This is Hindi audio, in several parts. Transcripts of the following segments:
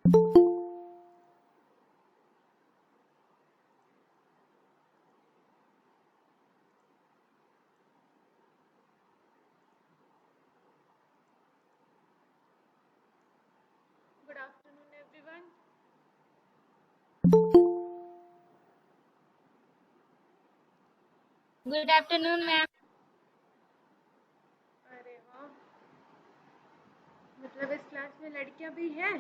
Good afternoon, everyone. Good afternoon ma'am. अरे वाह, मतलब इस क्लास में लड़कियां भी हैं।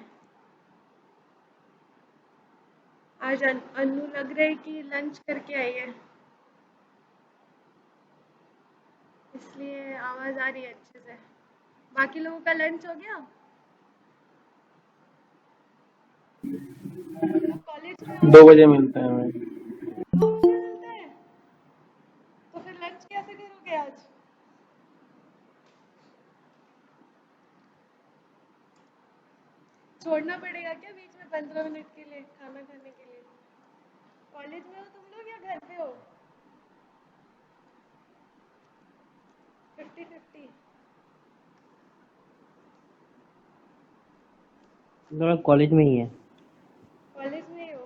आज अनु लग रहा है कि लंच करके आई है, इसलिए आवाज़ आ रही है अच्छे से। बाकी लोगों का लंच हो गया? कॉलेज में हो? 2 बजे मिलते हैं हमें। 2 बजे मिलता है? तो फिर लंच कैसे करोगे आज? छोड़ना पड़ेगा क्या बीच में 15 मिनट के लिए खाना खाने के लिए? कॉलेज में हो तुम लोग या घर पे हो? 50-50? मतलब कॉलेज में ही है। कॉलेज में ही हो?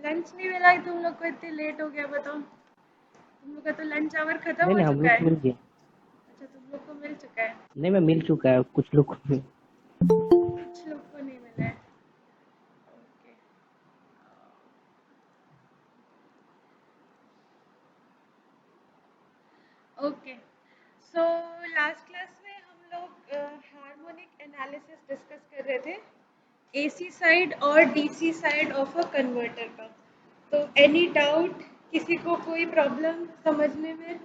लंच नहीं मिला है तुम लोग को, इतनी लेट हो गया बताओ। तुम लोग का तो लंच आवर खत्म नहीं हो नहीं, हम चुका लोग है। को मिल गया। अच्छा, तुम लोग को मिल चुका है। नहीं मैं मिल चुका है, कुछ लोग को। कुछ लोग को नहीं मिला है। Okay. Okay, so last class में हम लोग हार्मोनिक एनालिसिस डिस्कस कर रहे थे, एसी साइड और DC side of a converter का। तो एनी डाउट, किसी को कोई प्रॉब्लम समझने में?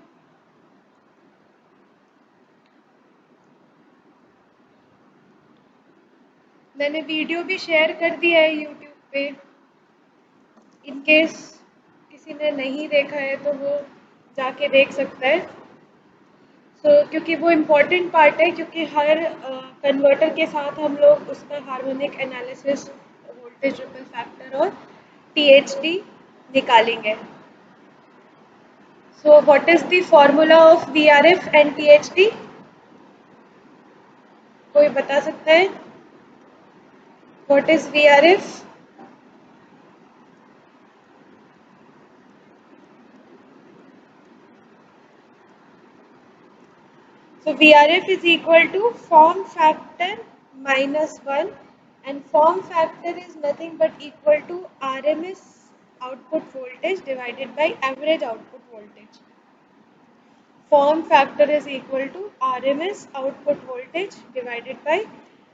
मैंने वीडियो भी शेयर कर दिया है यूट्यूब पे, इन केस किसी ने नहीं देखा है तो वो जाके देख सकता है। क्योंकि वो इम्पॉर्टेंट पार्ट है, क्योंकि हर कन्वर्टर के साथ हम लोग उसका harmonic analysis, voltage ripple factor और टीएचडी निकालेंगे। So what is the formula of VRF and THD? कोई बता सकता है? What is VRF? So VRF is equal to form factor -1, and form factor is nothing but equal to RMS output voltage divided by average output voltage. Form factor is equal to RMS output voltage divided by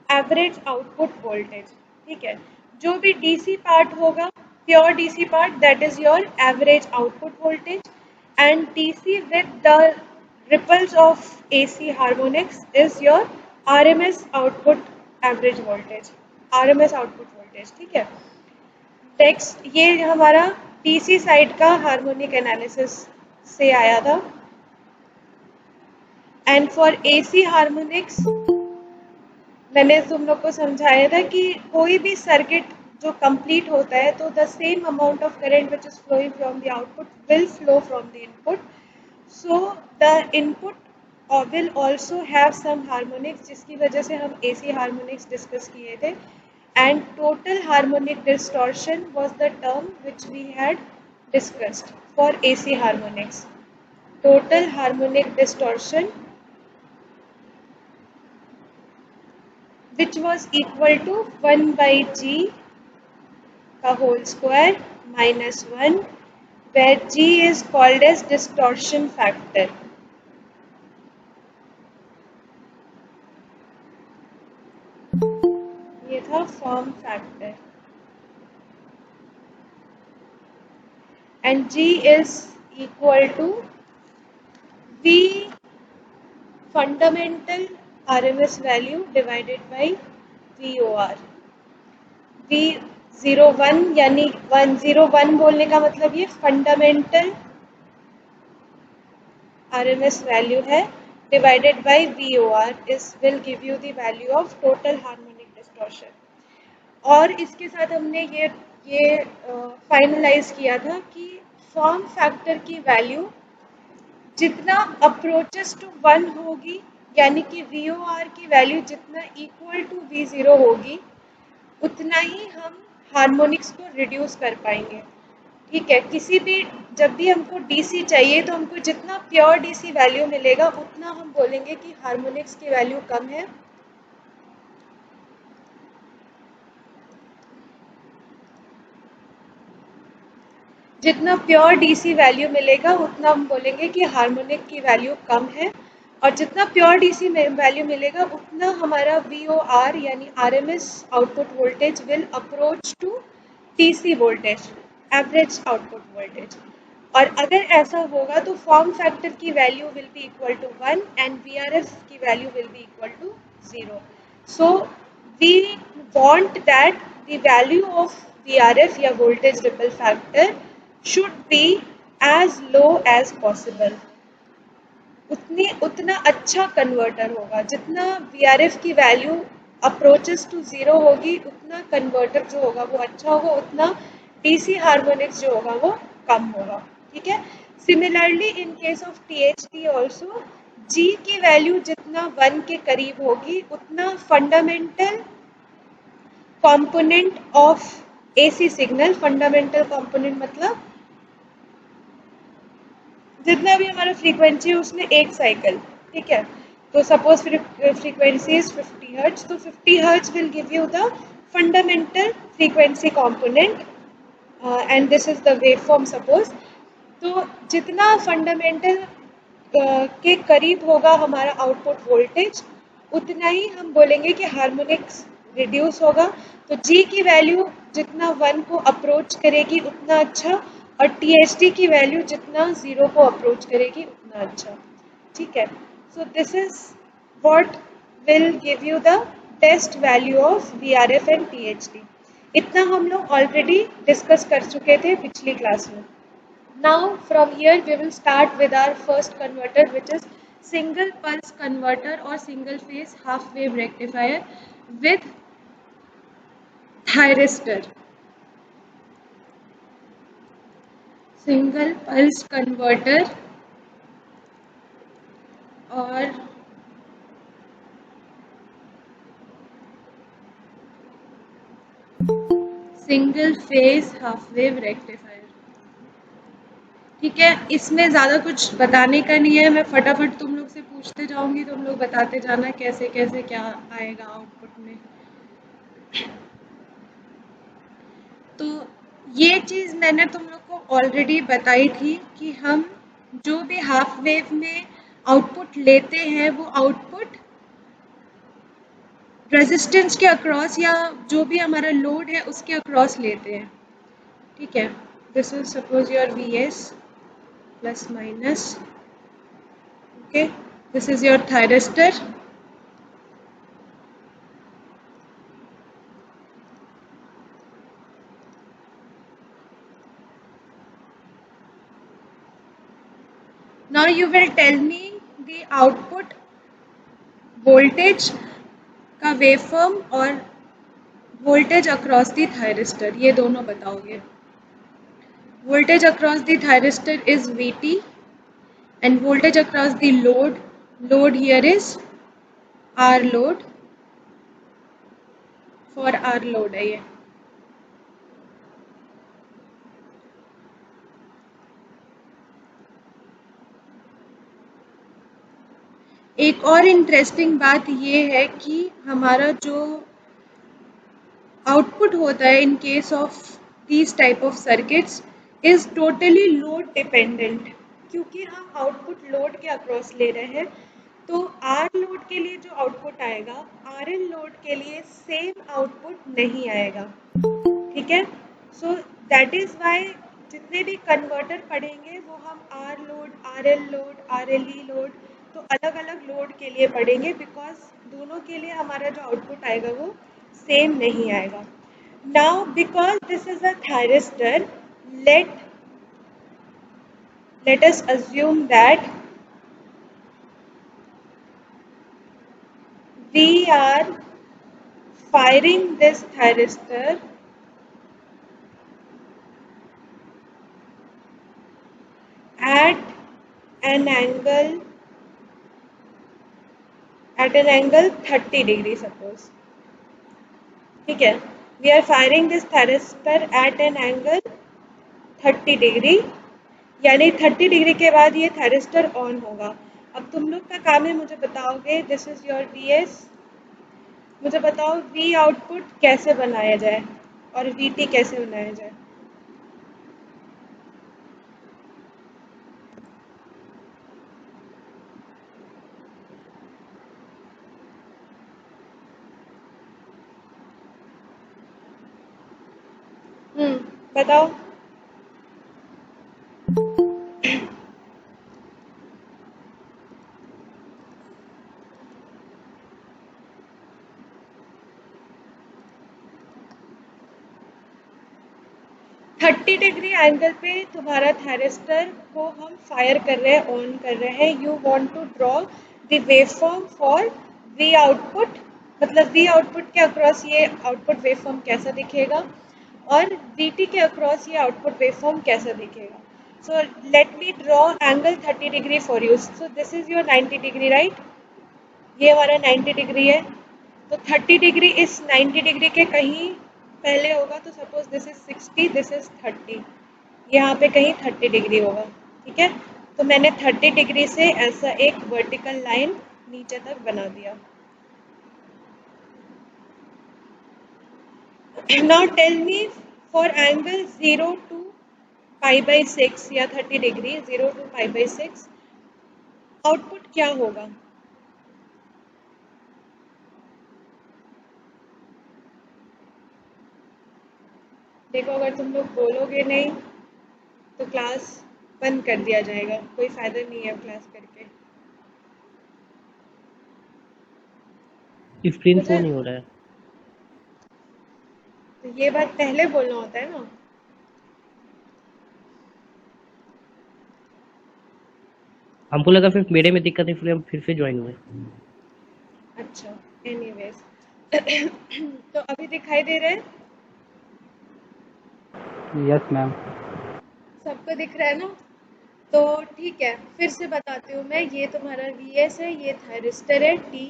average output voltage. ठीक है, जो भी DC part होगा, pure DC part, that is your average output voltage, and DC with the ripples of AC harmonics is your RMS output average voltage, RMS output voltage. ठीक है, नेक्स्ट ये हमारा DC साइड का हार्मोनिक एनालिसिस से आया था। एंड फॉर AC हार्मोनिक्स मैंने तुम लोग को समझाया था कि कोई भी सर्किट जो कंप्लीट होता है तो the same amount of current which is flowing from the output will flow from the input, so the input will also have some harmonics, जिसकी वजह से हम AC हार्मोनिक्स डिस्कस किए थे। And total harmonic distortion was the term which we had discussed for AC harmonics. Total harmonic distortion which was equal to 1 by G का whole square minus 1, where G is called as distortion factor. ये था form factor, and G is equal to V fundamental RMS value divided by VOR. V01 यानी 101 बोलने का मतलब ये फंडामेंटल RMS वैल्यू है divided by VOR is will give you the value of total harmonic distortion. और इसके साथ हमने ये फाइनलाइज किया था कि फॉर्म फैक्टर की वैल्यू जितना अप्रोचेस टू 1 होगी यानी कि VOR की वैल्यू जितना इक्वल टू V0 होगी उतना ही हम हार्मोनिक्स को रिड्यूस कर पाएंगे। ठीक है, किसी भी जब भी हमको DC चाहिए तो हमको जितना प्योर DC वैल्यू मिलेगा उतना हम बोलेंगे कि हार्मोनिक्स की वैल्यू कम है। जितना प्योर DC वैल्यू मिलेगा उतना हम बोलेंगे कि हार्मोनिक की वैल्यू कम है, और जितना प्योर DC वैल्यू मिलेगा उतना हमारा VOR यानी RMS output voltage will approach to DC voltage, average output voltage. और अगर ऐसा होगा तो फॉर्म फैक्टर की value will be equal to 1 and VRF की value will be equal to 0। So we want that the value of VRF या voltage ripple factor should be as low as possible। उतना अच्छा कन्वर्टर होगा, जितना VRF की वैल्यू अप्रोचेस टू 0 होगी उतना कन्वर्टर जो होगा वो अच्छा होगा, उतना DC हार्मोनिक्स जो होगा वो कम होगा। ठीक है, similarly in case of THD also G की वैल्यू जितना 1 के करीब होगी उतना fundamental component of AC signal, fundamental component मतलब जितना भी हमारा फ्रीक्वेंसी है उसमें एक साइकिल। ठीक है, तो सपोज फ्रीक्वेंसी इज 50 हर्ट्ज, तो 50 hertz will give you the fundamental frequency component and this is the wave form suppose. तो जितना फंडामेंटल के करीब होगा हमारा आउटपुट वोल्टेज उतना ही हम बोलेंगे कि हार्मोनिक्स रिड्यूस होगा। तो G की वैल्यू जितना 1 को अप्रोच करेगी उतना अच्छा, और THD की वैल्यू जितना 0 को अप्रोच करेगी उतना अच्छा। ठीक है, so this is what will give you the best value of VRF and THD। इतना हम लोग ऑलरेडी डिस्कस कर चुके थे पिछली क्लास में। Now from here we will start with our first converter, which is single pulse converter or single phase half wave rectifier with thyristor। Single pulse converter और single phase half wave rectifier. ठीक है, इसमें ज़्यादा कुछ बताने का नहीं है, मैं फटाफट तुम लोग से पूछते जाऊंगी, तुम लोग बताते जाना कैसे कैसे क्या आएगा आउटपुट में। तो ये चीज़ मैंने तुम लोग को ऑलरेडी बताई थी कि हम जो भी हाफ वेव में आउटपुट लेते हैं वो आउटपुट रेजिस्टेंस के अक्रॉस या जो भी हमारा लोड है उसके अक्रॉस लेते हैं। ठीक है, this is suppose your VS plus minus. Okay, this is your thyristor. Now you will tell me the output voltage का वेवफॉर्म और वोल्टेज अक्रॉस द थायरिस्टर, ये दोनों बताओगे। Voltage across the thyristor is VT and voltage across the load here is R load, for R load है ये। एक और इंटरेस्टिंग बात ये है कि हमारा जो आउटपुट होता है in case of these type of circuits is totally load dependent, क्योंकि हम आउटपुट लोड के अक्रॉस ले रहे हैं। तो आर लोड के लिए जो आउटपुट आएगा RL लोड के लिए सेम आउटपुट नहीं आएगा। ठीक है, सो दैट इज वाई जितने भी कन्वर्टर पढ़ेंगे वो हम R load, RL load, RLE load, तो अलग अलग लोड के लिए पढ़ेंगे, बिकॉज दोनों के लिए हमारा जो आउटपुट आएगा वो सेम नहीं आएगा। Now because this is a thyristor, let us assume that we are firing this thyristor at an angle at an angle 30 degree suppose. ठीक है, we are firing this thyristor at an angle 30 degree, यानी 30 डिग्री के बाद ये थायरिस्टर ऑन होगा। अब तुम लोग का काम है मुझे बताओगे, this is your V S, मुझे बताओ वी आउटपुट कैसे बनाया जाए और वी टी कैसे बनाया जाए। बताओ। थर्टी डिग्री एंगल पे तुम्हारा थायरिस्टर को हम फायर कर रहे हैं, ऑन कर रहे हैं। You want to draw the waveform for V output, मतलब वी आउटपुट के अक्रॉस ये आउटपुट वेवफॉर्म कैसा दिखेगा और वी टी के अक्रॉस ये आउटपुट वेवफॉर्म कैसा दिखेगा। So let me draw angle 30 degree for you. So this is your 90 degree right, ये हमारा 90 डिग्री है। तो 30 डिग्री इस 90 डिग्री के कहीं पहले होगा, तो suppose this is 60, this is 30, यहाँ पे कहीं 30 डिग्री होगा। ठीक है, तो मैंने 30 डिग्री से ऐसा एक वर्टिकल लाइन नीचे तक बना दिया। Now tell me for angle 0 to π/6 या 30 डिग्री 0 to π/6 आउटपुट क्या होगा। देखो, अगर तुम लोग बोलोगे नहीं तो क्लास बंद कर दिया जाएगा, कोई फायदा नहीं है क्लास करके। स्क्रीन शो मुझे नहीं हो रहा है। तो ये बात पहले बोलना होता है ना। हमको लगा फिर मेरे में दिक्कत है, फिर हम फिर से ज्वाइन हुए। अच्छा, एनीवेज तो अभी दिखाई दे रहा है, यस मैम। सबको दिख रहा है ना। तो ठीक है, फिर से बताती हूँ मैं, ये तुम्हारा वी एस है, ये थायरिस्टर है T,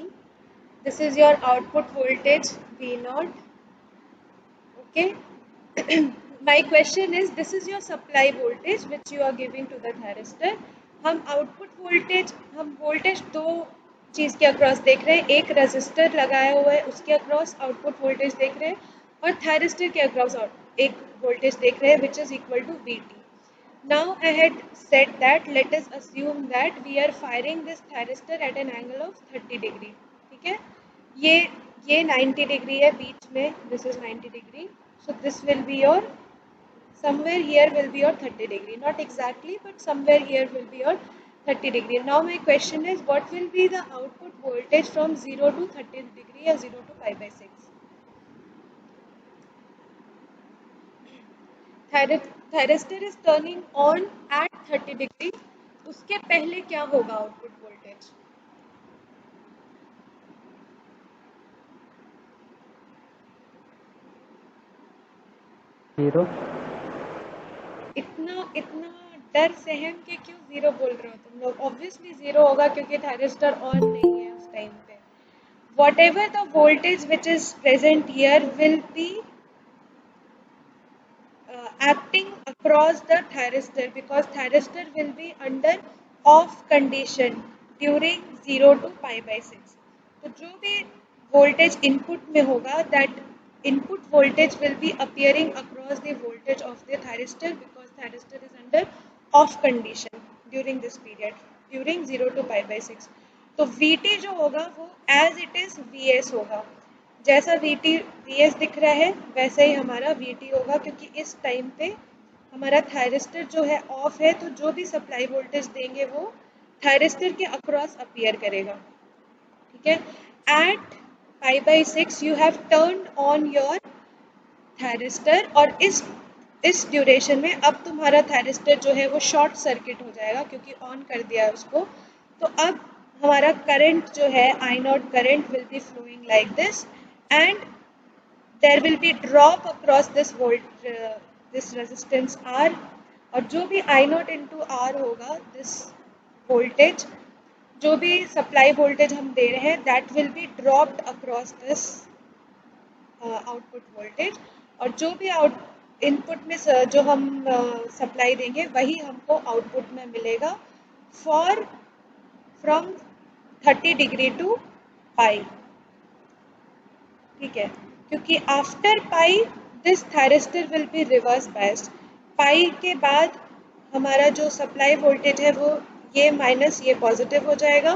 this is your output voltage V naught. Okay, my question is this is your supply voltage which you are giving to the thyristor. हम आउटपुट वोल्टेज, हम वोल्टेज दो चीज़ के अक्रॉस देख रहे हैं, एक रजिस्टर लगाया हुआ है उसके अक्रॉस आउटपुट वोल्टेज देख रहे हैं और थायरिस्टर के अक्रॉस एक वोल्टेज देख रहे हैं which is equal to V T. Now I had said that let us assume that we are firing this thyristor at an angle of 30 degree. ठीक है, ये 90 डिग्री है बीच में, this is 90 degree, so this will be your, somewhere here will be your 30 degree, not exactly but somewhere here will be your 30 degree. Now my question is what will be the output voltage from 0 to 30 degree or 0 to π/6? Thyristor is turning on at 30 degree, उसके पहले क्या होगा आउटपुट वोल्टेज। जीरो। इतना इतना डर सहम के क्यों जीरो बोल रहे हो तुम लोग। ऑब्वियसली जीरो होगा क्योंकि थायरिस्टर ऑन नहीं है उस टाइम पे। What ever the voltage which is present here will be acting across the thyristor because thyristor will be under off condition during 0 to π/6. तो जो भी voltage input में होगा that input voltage will be appearing across the voltage of the thyristor because thyristor is under off condition during this period during 0 to π/6. तो Vt जो होगा वो as it is Vs होगा, जैसा Vs दिख रहा है वैसा ही हमारा Vt होगा क्योंकि इस टाइम पे हमारा थायरिस्टर जो है ऑफ है, तो जो भी सप्लाई वोल्टेज देंगे वो थायरिस्टर के अक्रॉस अपीयर करेगा। ठीक है, at π/6 you have turned on your thyristor और इस ड्यूरेशन में अब तुम्हारा थायरिस्टर जो है वो शॉर्ट सर्किट हो जाएगा क्योंकि ऑन कर दिया है उसको। तो अब हमारा करंट जो है I nought current will be flowing like this and there will be drop across this this resistance R, और जो भी I0 into R होगा this voltage जो भी सप्लाई वोल्टेज हम दे रहे हैं that will be dropped across this output voltage, और जो भी इनपुट में जो हम सप्लाई देंगे वही हमको आउटपुट में मिलेगा for from 30 degree to pi. ठीक है, क्योंकि after pi this thyristor will be reverse biased. Pi के बाद हमारा जो सप्लाई वोल्टेज है वो ये माइनस ये पॉजिटिव हो जाएगा,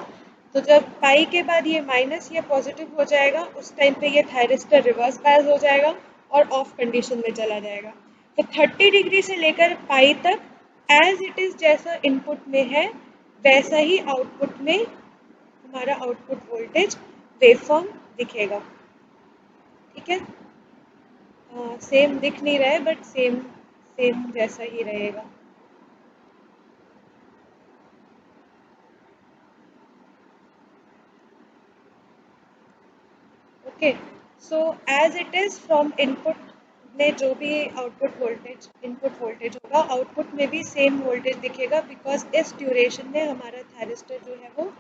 तो जब पाई के बाद ये माइनस ये पॉजिटिव हो जाएगा उस टाइम पे ये थायरिस्टर रिवर्स बायस हो जाएगा और ऑफ कंडीशन में चला जाएगा। तो 30 डिग्री से लेकर पाई तक एज इट इज जैसा इनपुट में है वैसा ही आउटपुट में हमारा आउटपुट वोल्टेज वेवफॉर्म दिखेगा। ठीक है, सेम दिख नहीं रहा है बट सेम सेम जैसा ही रहेगा। Okay, so as it is from input में जो भी आउटपुट वोल्टेज इनपुट वोल्टेज होगा आउटपुट में भी सेम वोल्टेज दिखेगा बिकॉज इस ड्यूरेशन में हमारा थायरिस्टर जो है वो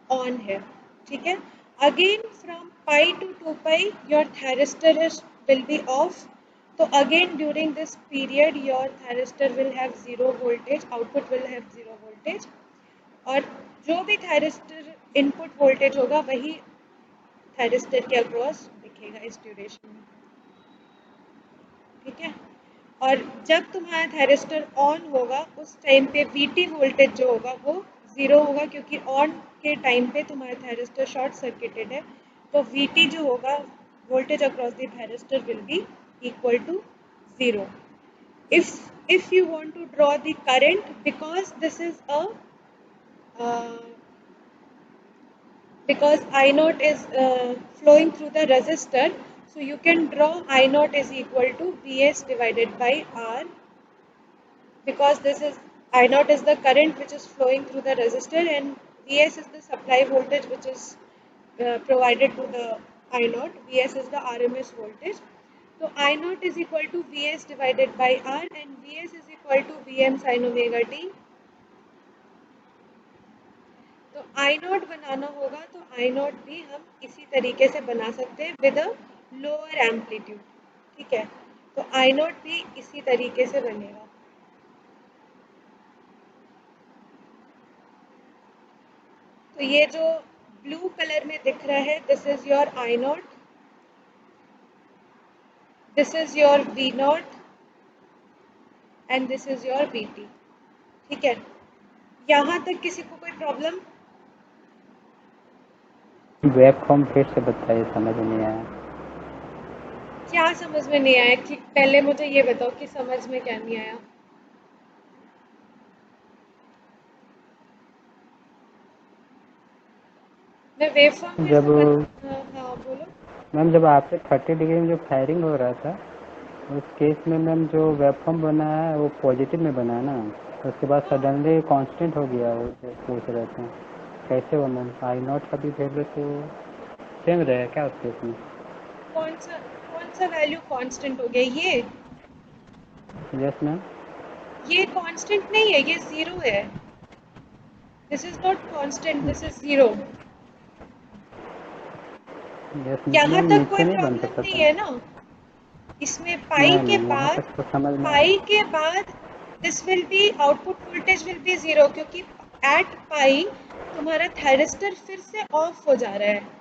ऑन है। ठीक है, again from pi to 2 pi your thyristor will be off, तो again during this period your thyristor will have zero voltage, output will have zero voltage, और जो भी थायरिस्टर इनपुट वोल्टेज होगा वही थायरिस्टर के अक्रॉस दिखेगा इस ड्यूरेशन में। ठीक है, और जब तुम्हारा थायरिस्टर ऑन होगा उस टाइम पे वीटी वोल्टेज जो होगा वो ज़ीरो होगा, क्योंकि ऑन के टाइम पे तुम्हारा थायरिस्टर शॉर्ट सर्किटेड है, तो वीटी जो होगा voltage across the thyristor will be equal to zero. if you want to draw the current, because this is a because I naught is flowing through the resistor, so you can draw I naught is equal to Vs divided by R, because this is I naught is the current which is flowing through the resistor and Vs is the supply voltage which is provided to the I naught. Vs is the RMS voltage. So I naught is equal to Vs divided by R and Vs is equal to Vm sin omega t. तो आई नॉट बनाना होगा तो आई नॉट भी हम इसी तरीके से बना सकते हैं विद अ लोअर एम्पलीट्यूड। ठीक है, तो आई नॉट भी इसी तरीके से बनेगा। तो ये जो ब्लू कलर में दिख रहा है this is your I naught, this is your V naught and this is your V T. ठीक है, यहाँ तक किसी को कोई प्रॉब्लम? वेवफॉर्म फिर से बताइए, समझ नहीं आया। क्या समझ में नहीं आया? कि पहले मुझे ये बताओ कि समझ में क्या नहीं आया। मैं वेवफॉर्म जब हाँ बोलो मैम, जब आपके 30 डिग्री में जो फायरिंग हो रहा था उस केस में मैम जो वेवफॉर्म बना है वो पॉजिटिव में बना है ना, उसके बाद सडनली कांस्टेंट हो गया, वो जो पूछ रहे थे कैसे वो मैम आई नॉट का भी वैल्यू तो सेम रहेगा क्या उस केस में? कौन सा वैल्यू कांस्टेंट हो गया? ये यस मैम। ये कांस्टेंट नहीं है, ये जीरो है। This is not constant, this is zero. Yes यहाँ मैम, तक कोई नीचे नहीं बन प्रॉब्लम सकता नहीं था। है ना इसमें? पाई के नहीं, यहाँ बाद तक तो समझ में this will be output voltage will B zero, क्योंकि एट पाई तुम्हारा थायरिस्टर फिर से ऑफ हो जा रहा है।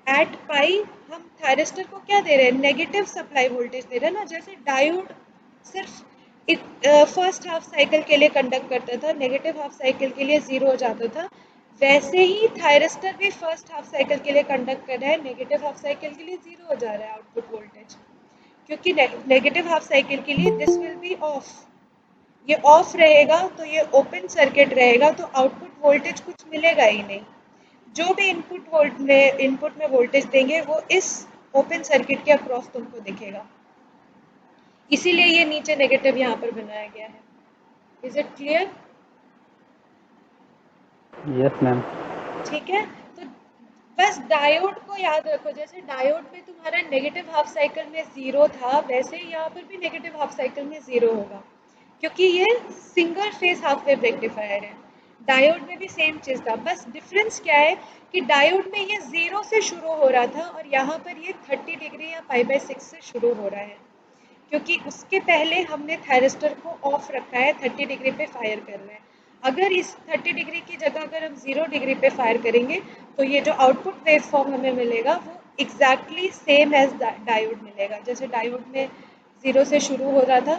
एट पाई हम थायरिस्टर को क्या दे रहे हैं? नेगेटिव सप्लाई वोल्टेज दे रहे हैं ना। जैसे डायोड सिर्फ फर्स्ट हाफ साइकिल के लिए कंडक्ट करता था, नेगेटिव हाफ साइकिल के लिए जीरो हो जाता था, वैसे ही थायरिस्टर भी फर्स्ट हाफ साइकिल के लिए कंडक्ट कर रहा है, नेगेटिव हाफ साइकिल के लिए जीरो हो जा रहा है आउटपुट वोल्टेज, क्योंकि नेगेटिव हाफ साइकिल के लिए दिस विल बी ऑफ। ये ऑफ रहेगा तो ये ओपन सर्किट रहेगा, तो आउटपुट वोल्टेज कुछ मिलेगा ही नहीं। जो भी इनपुट में वोल्टेज देंगे वो इस ओपन सर्किट के अक्रॉस तुमको दिखेगा, इसीलिए ये नीचे नेगेटिव यहाँ पर बनाया गया है। Is it clear? Yes ma'am. ठीक है, तो बस डायोड को याद रखो। जैसे डायोड में तुम्हारा नेगेटिव हाफ साइकिल में जीरो था, वैसे यहाँ पर भी नेगेटिव हाफ साइकिल में जीरो होगा, क्योंकि ये single phase half wave rectifier है। डायोड में भी सेम चीज़ था, बस डिफरेंस क्या है कि डायोड में ये 0 से शुरू हो रहा था और यहाँ पर ये 30 डिग्री या π/6 से शुरू हो रहा है, क्योंकि उसके पहले हमने थायरिस्टर को ऑफ रखा है, 30 डिग्री पे फायर कर रहे हैं। अगर इस 30 डिग्री की जगह अगर हम 0 डिग्री पे फायर करेंगे तो ये जो आउटपुट वेव फॉर्म हमें मिलेगा वो एग्जैक्टली सेम एज डायोड मिलेगा। जैसे डायोड में 0 से शुरू हो रहा था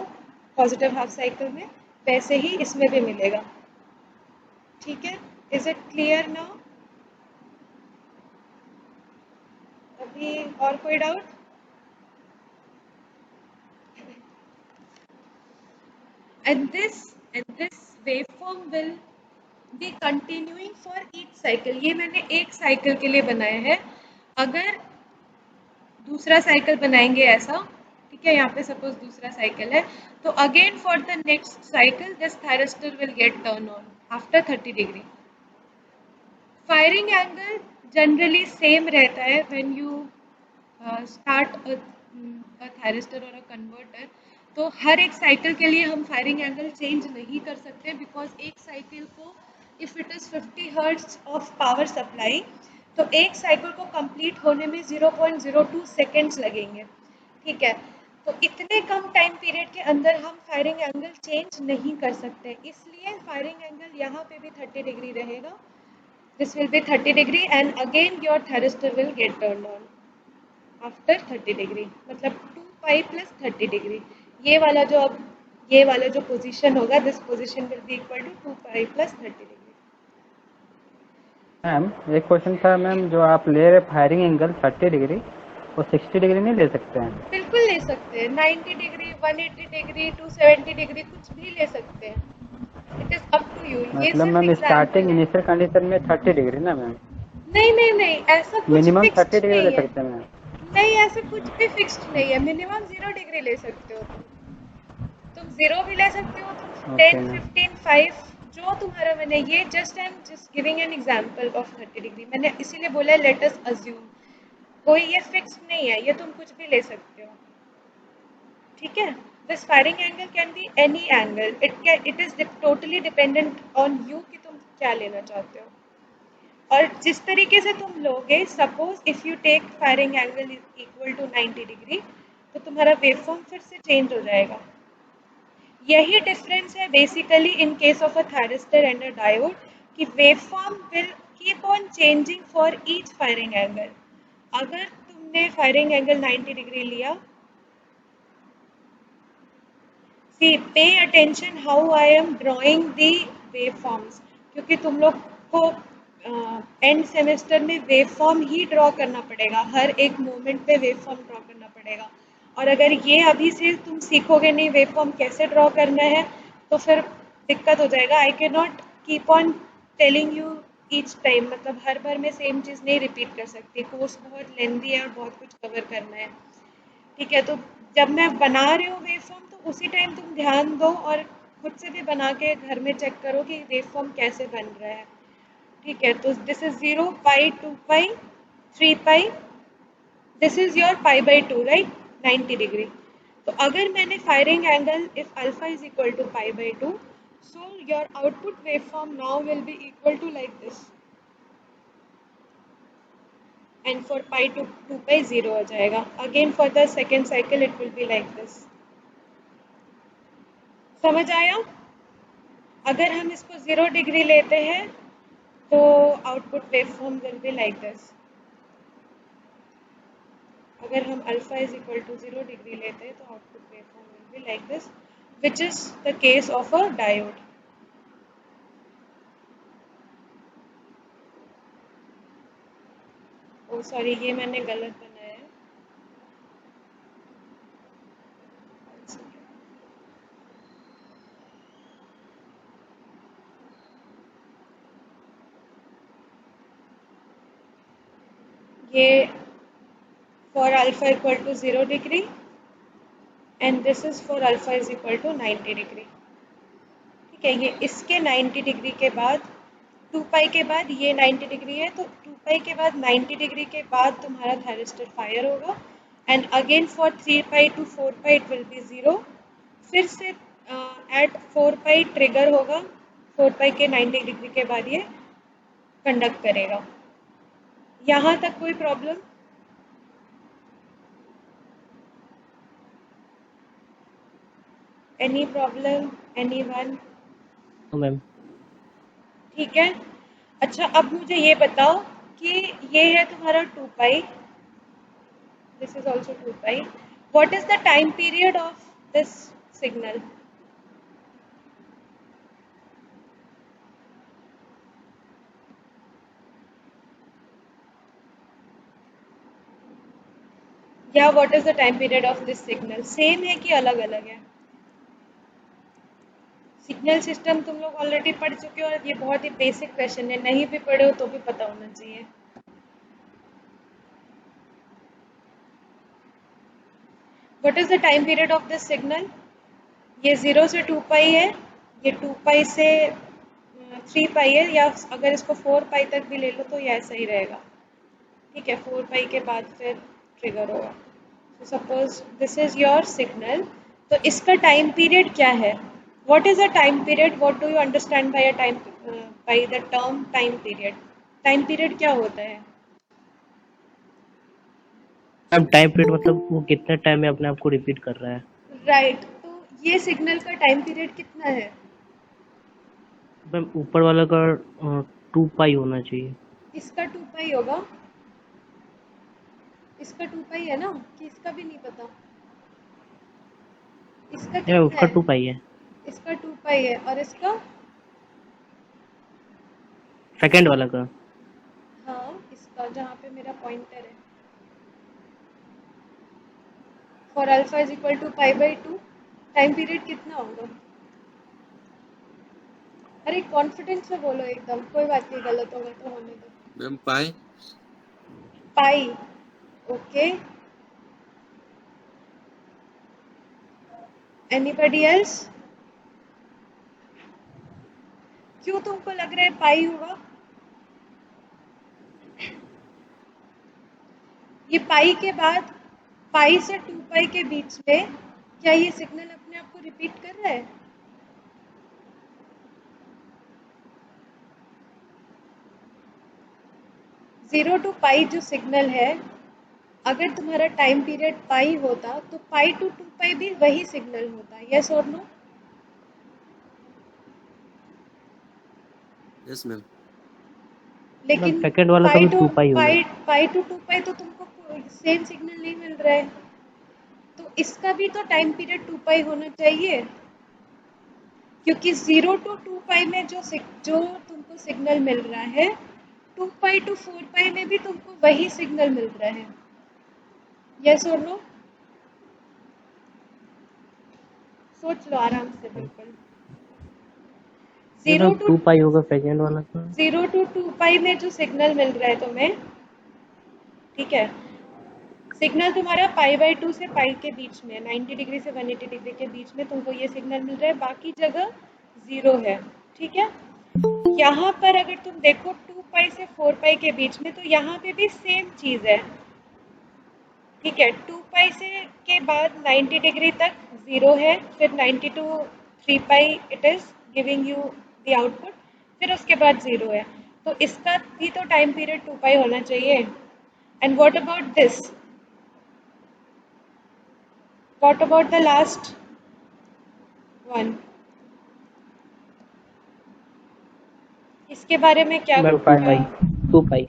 पॉजिटिव हाफ साइकिल में, वैसे ही इसमें भी मिलेगा। ठीक है, इज इट क्लियर नाउ? अभी और कोई doubt? And this waveform will be continuing for each cycle। ये मैंने एक साइकिल के लिए बनाया है। अगर दूसरा साइकिल बनाएंगे ऐसा, ठीक है, यहाँ पे सपोज दूसरा साइकिल है, तो again for the next cycle this thyristor will get turn on after 30 degree. Firing angle generally same रहता है when you start a thyristor और अ कन्वर्टर। तो हर एक साइकिल के लिए हम फायरिंग एंगल चेंज नहीं कर सकते, बिकॉज एक साइकिल को if it is 50 hertz of power supply, तो एक साइकिल को कंप्लीट होने में 0.02 सेकेंड्स लगेंगे। ठीक है, तो इतने कम टाइम पीरियड के अंदर हम फायरिंग एंगल चेंज नहीं कर सकते, इसलिए फायरिंग एंगल यहाँ पे भी 30 डिग्री रहेगा। This will be 30 degree and again your thyristor will get turn on after 30 degree, मतलब 2π + 30 डिग्री। ये वाला जो पोजीशन होगा, this position will be equal to 2π + 30 degree. Ma'am एक क्वेश्चन था मैम, जो आप ले रहे फायरिंग एंगल 30 डिग्री वो 60 डिग्री नहीं ले सकते हैं? बिल्कुल ले सकते हैं, 90 डिग्री, 180 डिग्री, 270 डिग्री, कुछ भी ले सकते हैं। It is up to you. ये मतलब सिर्फ मैम एग्जाम्पल स्टार्टिंग है। इनिशियल कंडीशन में 30 डिग्री ना मैम? नहीं, ऐसा कुछ मिनिमम फिक्स्ड 30 डिग्री ले नहीं है। सकते हैं मैम? नहीं, ऐसा कुछ भी फिक्स्ड नहीं है। मिनिमम 0 डिग्री ले सकते हो तुम 0 भी ले सकते हो, तुम 10, 15, 5, जो तुम्हारा मन है। ये just I am just giving an example of 30 degree. मैंने इसीलिए बोला लेट अस अज्यूम, कोई ये फिक्स्ड नहीं है, ये तुम कुछ भी ले सकते हो। ठीक है, this firing angle can be any angle, it is totally dependent on you कि तुम क्या लेना चाहते हो और जिस तरीके से तुम लोगे। Suppose if you take firing angle is equal to 90 degree, तो तुम्हारा वेवफॉर्म फिर से चेंज हो जाएगा। यही डिफरेंस है basically in case of a thyristor and a diode, कि waveform will keep on changing for each firing angle. अगर तुमने फायरिंग एंगल 90 डिग्री लिया, see pay attention how I am drawing the waveforms, क्योंकि तुम लोग को एंड सेमेस्टर में वेवफॉर्म ही ड्रॉ करना पड़ेगा, हर एक मोमेंट पे वेवफॉर्म ड्रॉ करना पड़ेगा। और अगर ये अभी से तुम सीखोगे नहीं वेवफॉर्म कैसे ड्रॉ करना है, तो फिर दिक्कत हो जाएगा। I can not keep on telling you each time, मतलब हर बार मैं सेम चीज़ नहीं रिपीट कर सकती, कोर्स बहुत लेंथी है और बहुत कुछ कवर करना है। ठीक है, तो जब मैं बना रही हूँ वेवफॉर्म, तो उसी टाइम तुम ध्यान दो और खुद से भी बना के घर में चेक करो कि वेवफॉर्म कैसे बन रहा है। ठीक है, तो this is 0, π, 2π, 3π, this is your π/2, right, 90 degree. तो अगर मैंने firing angle if alpha is equal to π/2, so your output waveform now will be equal to like this, and for π to 2π 0 हो जाएगा। Again for the second cycle it will be like this. समझ आया? अगर हम इसको 0 डिग्री लेते हैं तो output waveform will be like this. अगर हम alpha is equal to 0 degree लेते हैं तो output waveform will be like this, which is the case of a diode. Oh sorry, ये मैंने गलत बनाया है। ये for alpha equal to 0 degree and this is for alpha is equal to 90 degree. ठीक है, ये इसके 90 डिग्री के बाद 2π के बाद ये 90 डिग्री है, तो 2π के बाद 90 डिग्री के बाद तुम्हारा थायरिस्टर फायर होगा and again for 3π to 4π it will be 0। फिर से एट 4π ट्रिगर होगा, 4 पाई के 90 डिग्री के बाद ये कंडक्ट करेगा। यहाँ तक कोई प्रॉब्लम? Any problem? एनीवन? तो मैम ठीक है। अच्छा, अब मुझे ये बताओ कि ये है तुम्हारा 2 pi, this is also 2 pi. What is the time period of this signal? या what is the time period of this signal? Same है कि अलग अलग है? सिग्नल सिस्टम तुम लोग ऑलरेडी पढ़ चुके हो और ये बहुत ही बेसिक क्वेश्चन है, नहीं भी पढ़े हो तो भी पता होना चाहिए। What is the time period of this signal? ये 0 से 2 पाई है, ये 2 पाई से 3 पाई है, या अगर इसको 4 पाई तक भी ले लो तो ये ऐसा ही रहेगा। ठीक है, 4 पाई के बाद फिर ट्रिगर होगा। तो suppose this is your signal, तो इसका टाइम पीरियड क्या है? What is a time period? What do you understand by a time, by the term time period? Time period क्या होता है? मैम टाइम पीरियड मतलब वो कितने टाइम में अपने आप को रिपीट कर रहा है। राइट, तो ये सिग्नल का टाइम पीरियड कितना है? मैम ऊपर वाला का 2 पाई होना चाहिए। इसका 2 पाई होगा, इसका 2 पाई है ना, कि इसका भी नहीं पता? इसका मैम कितना उसका है? 2 पाई है, इसका 2 पाई है, और इसका? सेकंड वाला का। हाँ, इसका जहाँ पे मेरा पॉइंटर है, for alpha is equal to pi by 2, time period कितना होगा? अरे कॉन्फिडेंस से बोलो एकदम, कोई बात नहीं, गलत होगा तो होने दो। मैम पाई। पाई, ओके। Anybody else? क्यों तुमको लग रहा है पाई होगा? ये पाई के बाद, पाई से 2 पाई के बीच में क्या ये सिग्नल अपने आप को रिपीट कर रहा है? जीरो टू पाई जो सिग्नल है, अगर तुम्हारा टाइम पीरियड पाई होता तो पाई टू 2 पाई भी वही सिग्नल होता, यस और नो? Yes ma'am. मैम लेकिन सेकंड वाला का पाई भी टू 2 पाई होगा। पाई पाई टू 2 पाई तो तुमको सेम सिग्नल नहीं मिल रहा है, तो इसका भी तो टाइम पीरियड 2 पाई होना चाहिए, क्योंकि 0 टू 2 पाई में जो तुमको सिग्नल मिल रहा है, 2 पाई टू 4 पाई में भी तुमको वही सिग्नल मिल रहा है, यस और नो? सोच लो आराम से, बिल्कुल। ये जीरो सब टू 2 पाई होगा सेकंड वाला का। 0 टू 2 पाई में जो सिग्नल मिल रहा है तुम्हें, ठीक है, सिग्नल तुम्हारा पाई बाई 2 से पाई के बीच में, 90 डिग्री से 180 डिग्री के बीच में तुमको ये सिग्नल मिल रहा है, बाकी जगह 0 है, ठीक है। यहाँ पर अगर तुम देखो 2 पाई से 4 पाई के बीच में, तो यहाँ पे भी सेम चीज़ है, ठीक है। 2 पाई से के बाद 90 डिग्री तक 0 है, फिर 90 to 3 pi it is giving you the output, फिर उसके बाद 0 है, तो इसका भी तो टाइम पीरियड 2 पाई होना चाहिए। And what about this? What about the last one? इसके बारे में क्या? मैम 2 पाई, 2 पाई।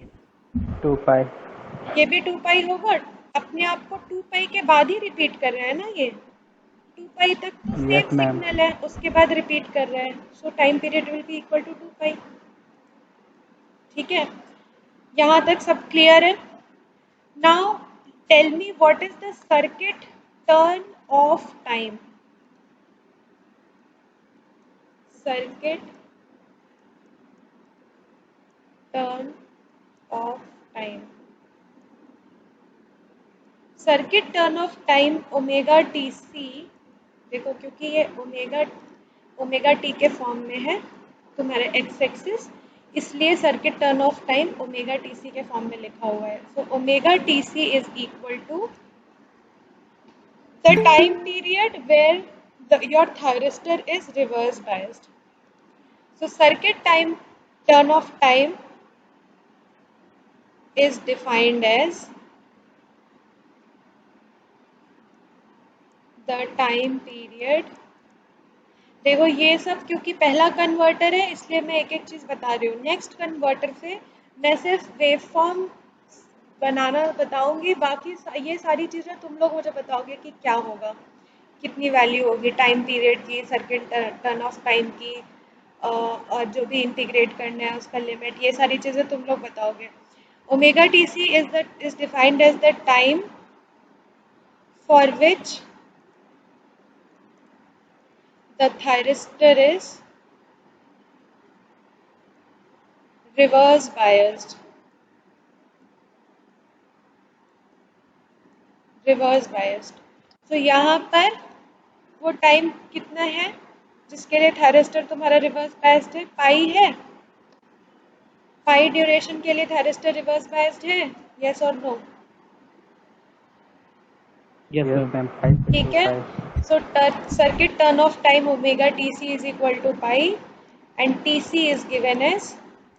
2 पाई। ये भी 2 पाई होगा, अपने आप को 2 पाई के बाद ही रिपीट कर रहा है ना ये, 2 पाई तक तो सेम यस मैम। सिग्नल है, उसके बाद रिपीट कर रहा है, so time period will be equal to 2 pi, ठीक है। यहाँ तक सब क्लियर है? Now tell me what is the circuit turn off time? Circuit turn off time, circuit turn off time omega T C, देखो क्योंकि ये ओमेगा टी के फॉर्म में है तुम्हारे एक्स एक्सिस, इसलिए circuit turn off time omega T C के फॉर्म में लिखा हुआ है। So omega T C is equal to the time period where your thyristor is reverse biased. So circuit time turn of time is defined as the time period. देखो ये सब क्योंकि पहला कन्वर्टर है इसलिए मैं एक एक चीज़ बता रही हूँ. नेक्स्ट कन्वर्टर से मैं सिर्फ वेव फॉर्म बनाना बताऊंगी, बाकी ये सारी चीज़ें तुम लोग मुझे बताओगे कि क्या होगा, कितनी वैल्यू होगी टाइम पीरियड की, सर्किट टर्न ऑफ टाइम की, और जो भी इंटीग्रेट करना है उसका लिमिट, ये सारी चीज़ें तुम लोग बताओगे. Omega T C is defined as the time for which the thyristor is reverse biased. तो यहाँ पर वो टाइम कितना है जिसके लिए थायरिस्टर तुम्हारा रिवर्स बायस्ड है? पाई है. पाई ड्यूरेशन के लिए थायरिस्टर रिवर्स बायस्ड है, यस और no? Yes, Yes, ma'am. ma'am. 5 to ठीक है. 5. So circuit turn of time omega tc is equal to pi and tc is given as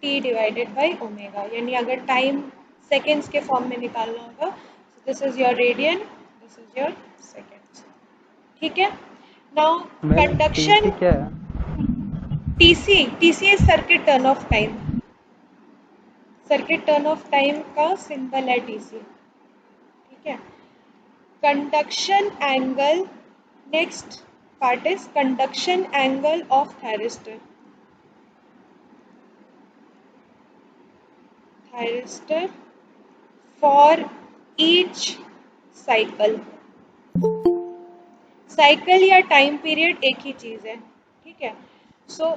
t divided by omega. यानी अगर टाइम सेकेंड्स के फॉर्म में निकालना होगा, this is your radian, this is your seconds. ठीक है. नाउ मैम कंडक्शन TC क्या है? TC is circuit turn off time. Circuit turn off time का सिंबल है टीसी. ठीक है. Conduction angle, next part is conduction angle of thyristor. Thyristor for each cycle. Cycle या टाइम पीरियड एक ही चीज़ है. ठीक है. So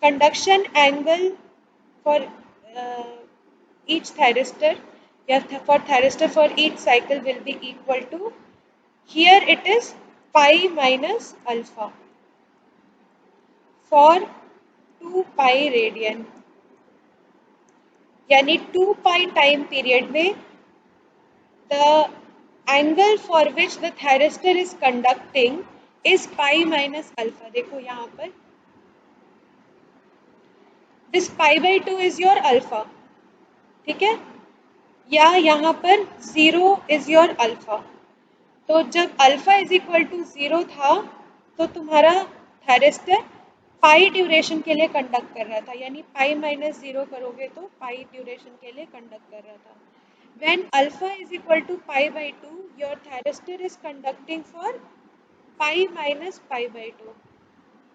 conduction angle for each thyristor, for thyristor for each cycle will be equal to, here it is pi minus alpha for 2 pi radian. यानी 2 pi time period में the angle for which the thyristor is conducting is pi minus alpha. देखो यहाँ पर this pi by 2 is your alpha. ठीक है. या यहाँ पर 0 इज योर अल्फा. तो जब अल्फा इज इक्वल टू 0 था तो तुम्हारा थायरिस्टर पाई ड्यूरेशन के लिए कंडक्ट कर रहा था, यानी पाई माइनस 0 करोगे तो पाई ड्यूरेशन के लिए कंडक्ट कर रहा था. When alpha is equal to pi by 2 your thyristor is conducting for pi minus pi by 2.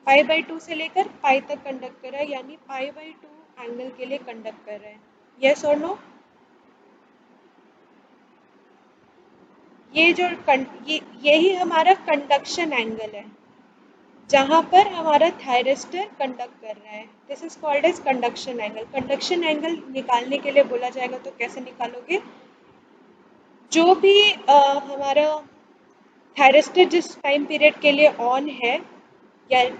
Pi by 2 से लेकर पाई तक कंडक्ट कर रहा है, यानी पाई बाई 2 एंगल के लिए कंडक्ट कर रहे हैं. यस और नो? ये जो यही हमारा कंडक्शन एंगल है जहाँ पर हमारा थायरिस्टर कंडक्ट कर रहा है. This is called as conduction angle. Conduction angle निकालने के लिए बोला जाएगा तो कैसे निकालोगे? जो भी हमारा थायरिस्टर जिस टाइम पीरियड के लिए ऑन है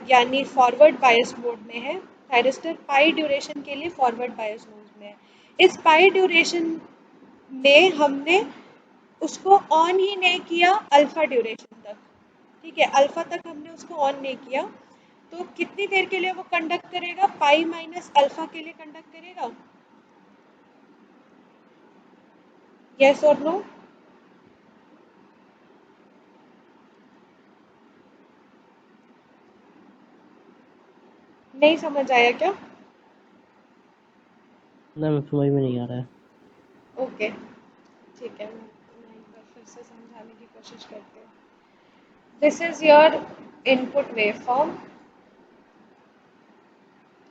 यानी फॉरवर्ड बायस मोड में है, थायरिस्टर पाई ड्यूरेशन के लिए फॉरवर्ड बायस मोड में है. इस पाई ड्यूरेशन में हमने उसको ऑन ही नहीं किया अल्फा ड्यूरेशन तक. ठीक है. अल्फा तक हमने उसको ऑन नहीं किया, तो कितनी देर के लिए वो कंडक्ट करेगा? पाई माइनस अल्फा के लिए कंडक्ट करेगा. यस और नो? नहीं समझ आया क्या? मैम समझ में नहीं आ रहा है. ओके. ठीक है, मैं एक बार फिर से समझाने की कोशिश करती हूँ. This is your input waveform.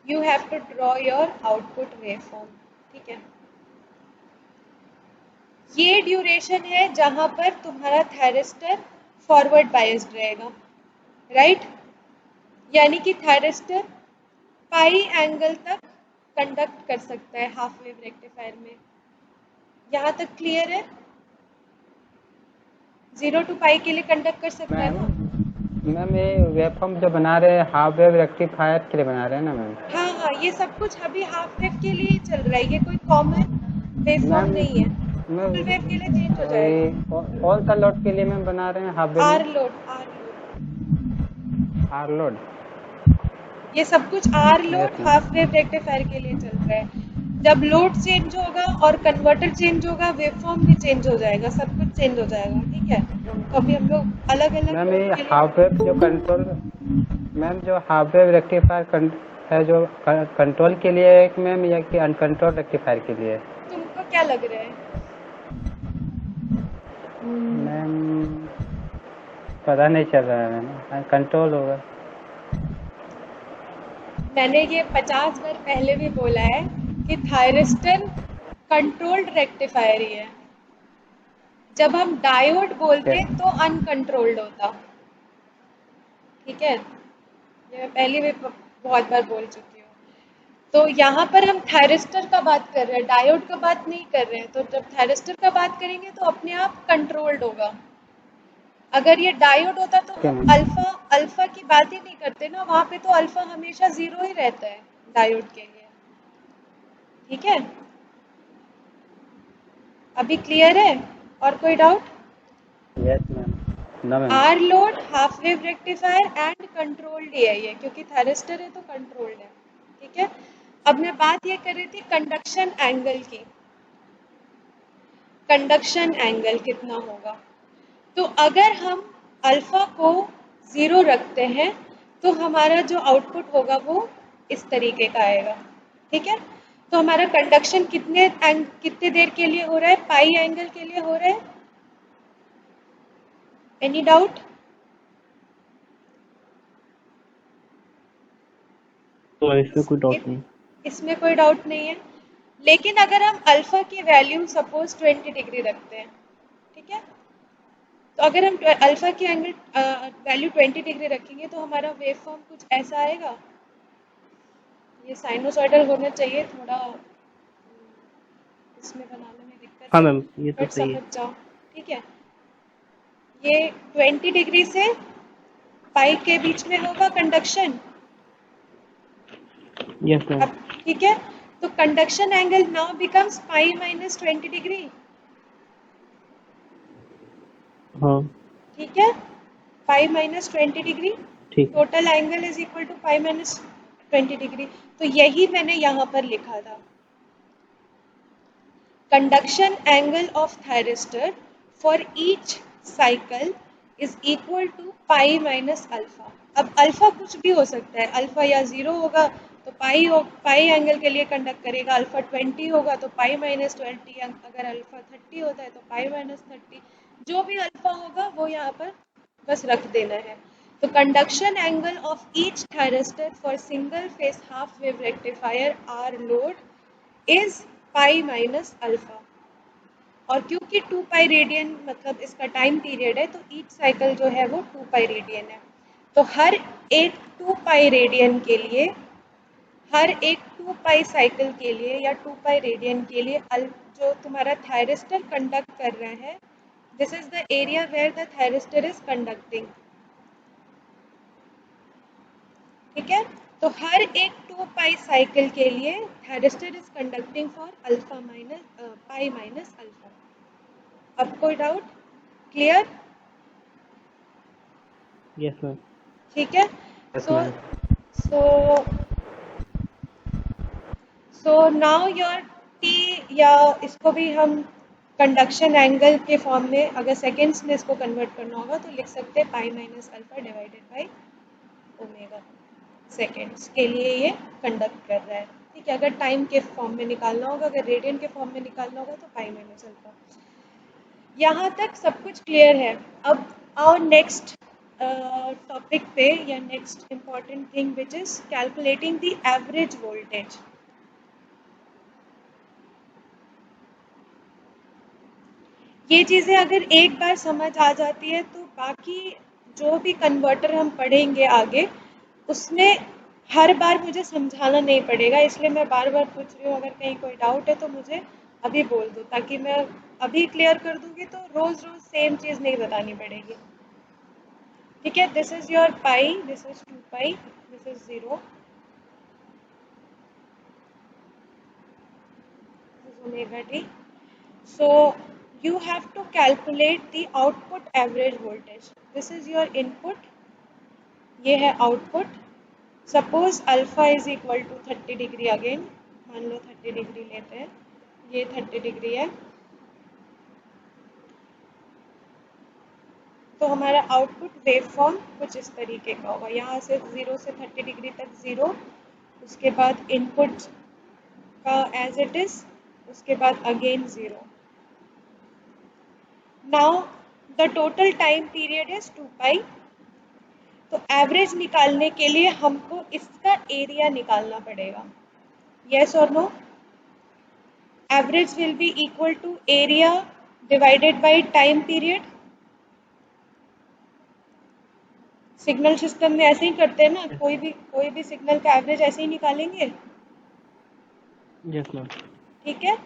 You have to draw your output waveform. ठीक है. ये ड्यूरेशन है जहाँ पर तुम्हारा थायरिस्टर फॉरवर्ड बायस्ड रहेगा, राइट? यानी कि थायरिस्टर पाई एंगल तक कंडक्ट कर सकता है हाफ वेव रेक्टिफायर में. यहाँ तक क्लियर है? 0 to पाई के लिए कंडक्ट कर सकता है ना? मैम ये वेवफॉर्म जो बना रहे हैं हाफ वेव रेक्टिफायर के लिए बना रहे हैं ना मैम? हाँ हाँ, ये सब कुछ अभी हाफ वेव के लिए चल रहा है. ये कोई कॉमन वेवफॉर्म नहीं है. फुल वेव के लिए चेंज हो जाएगा. कौन सा लोड के लिए मैम बना रहे हैं half wave? R load. R load. ये सब कुछ R load Yes, ma'am. Half wave rectifier के लिए चल रहा है। जब लोड चेंज होगा और कन्वर्टर चेंज होगा, वेवफॉर्म भी चेंज हो जाएगा, सब कुछ चेंज हो जाएगा, ठीक है। तो अभी हम लोग अलग अलग मैम लोड ये के लिए हाफ वेव जो कंट्रोल मैम जो हाफ वेव रेक्टिफायर है जो कंट्रोल के लिए है कि मैम या कि अनकंट्रोल रेक्टिफायर के लिए है? तुमको क्या लग रहा है? मैम पता नहीं चल रहा है मैम, कंट्रोल होगा। मैंने ये 50 बार पहले भी बोला है कि थायरिस्टर कंट्रोल्ड रेक्टिफायर ही है। जब हम डायोड बोलते तो अनकंट्रोल्ड होता, ठीक है। ये मैं पहले भी बहुत बार बोल चुकी हूँ। तो यहाँ पर हम थायरिस्टर का बात कर रहे हैं, डायोड का बात नहीं कर रहे हैं। तो जब थायरिस्टर का बात करेंगे तो अपने आप कंट्रोल्ड होगा। अगर ये डायोड होता तो ओके हम मैम। अल्फा की बात ही नहीं करते ना, वहां पे तो अल्फा हमेशा 0 ही रहता है डायोड के लिए, ठीक है। अभी क्लियर है? और कोई doubt? Yes ma'am. No ma'am. R load half wave rectifier and controlled है ये, क्योंकि थायरिस्टर है तो कंट्रोल्ड है, ठीक है। अब मैं बात ये कर रही थी कंडक्शन एंगल की। कंडक्शन एंगल कितना होगा? तो अगर हम अल्फा को 0 रखते हैं तो हमारा जो आउटपुट होगा वो इस तरीके का आएगा, ठीक है। तो हमारा कंडक्शन कितने देर के लिए हो रहा है? पाई एंगल के लिए हो रहा है। Any doubt? तो इसमें कोई डाउट नहीं। इसमें कोई डाउट नहीं है। लेकिन अगर हम अल्फा की वैल्यू सपोज 20 डिग्री रखते हैं, ठीक है। तो अगर हम अल्फा की एंगल वैल्यू 20 डिग्री रखेंगे तो हमारा वेव फॉर्म कुछ ऐसा आएगा। ये साइनोसॉइडल होना चाहिए, थोड़ा इसमें बनाने में दिक्कत हाँ है, मैम, ये तो बट सही समझ है। जाओ, ठीक है। ये 20 डिग्री से पाई के बीच में होगा कंडक्शन। Yes ma'am. अब ठीक है, तो conduction angle now becomes pi minus 20 degree, हाँ ठीक है। पाई माइनस 20 डिग्री, ठीक। Total angle is equal to pi minus 20 degree. तो यही मैंने यहाँ पर लिखा था, conduction angle of thyristor for each cycle is equal to pi minus alpha। अब अल्फा कुछ भी हो सकता है, अल्फा या 0 होगा तो पाई एंगल के लिए कंडक्ट करेगा, अल्फा 20 होगा तो पाई माइनस 20, अगर अल्फा 30 होता है तो पाई माइनस 30, जो भी अल्फा होगा वो यहाँ पर बस रख देना है। तो conduction angle of each thyristor for single phase half wave rectifier R load is pi minus alpha. और क्योंकि 2 पाई रेडियन मतलब इसका टाइम पीरियड है, तो ईच साइकिल जो है वो 2 पाई रेडियन है। तो हर एक 2 पाई रेडियन के लिए, हर एक 2 पाई साइकिल के लिए या 2 पाई रेडियन के लिए जो तुम्हारा थायरिस्टर कंडक्ट कर रहा है, this is the area where the thyristor is conducting, ठीक है। तो हर एक 2 पाई साइकिल के लिए thyristor is conducting for alpha minus pi minus alpha. अब कोई डाउट? क्लियर? Yes ma'am. ठीक है। Yes so ma'am. So so now your T, या इसको भी हम कंडक्शन एंगल के फॉर्म में, अगर सेकेंड्स में इसको कन्वर्ट करना होगा तो लिख सकते हैं पाई minus alpha divided by omega. Seconds के लिए ये कंडक्ट कर रहा है, ठीक है। अगर टाइम के फॉर्म में निकालना होगा, अगर रेडियन के फॉर्म में निकालना होगा तो पाई माइनस अल्फा। यहाँ तक सब कुछ क्लियर है। अब आओ नेक्स्ट टॉपिक पे, या next important thing which is calculating the average voltage. ये चीज़ें अगर एक बार समझ आ जाती है तो बाकी जो भी कन्वर्टर हम पढ़ेंगे आगे, उसमें हर बार मुझे समझाना नहीं पड़ेगा। इसलिए मैं बार बार पूछ रही हूँ, अगर कहीं कोई डाउट है तो मुझे अभी बोल दो, ताकि मैं अभी क्लियर कर दूँगी तो रोज़ रोज़ सेम चीज़ नहीं बतानी पड़ेगी, ठीक है। This is your pi, this is 2 pi, this is 0, this is omega T. So you have to calculate the output average voltage. This is your input, ये है output, suppose alpha is equal to 30 degree, again मान लो 30 डिग्री लेते हैं, ये 30 डिग्री है, तो हमारा आउटपुट वेव फॉर्म कुछ इस तरीके का होगा। यहाँ से 0 से 30 डिग्री तक 0, उसके बाद इनपुट का एज इट इज, उसके बाद again 0। Now the total time period is 2 पाई। तो एवरेज निकालने के लिए हमको इसका एरिया निकालना पड़ेगा, यस और no? Average will be equal to area divided by time period. Signal system में ऐसे ही करते हैं ना, कोई भी सिग्नल का एवरेज ऐसे ही निकालेंगे, यस मैम। ठीक है?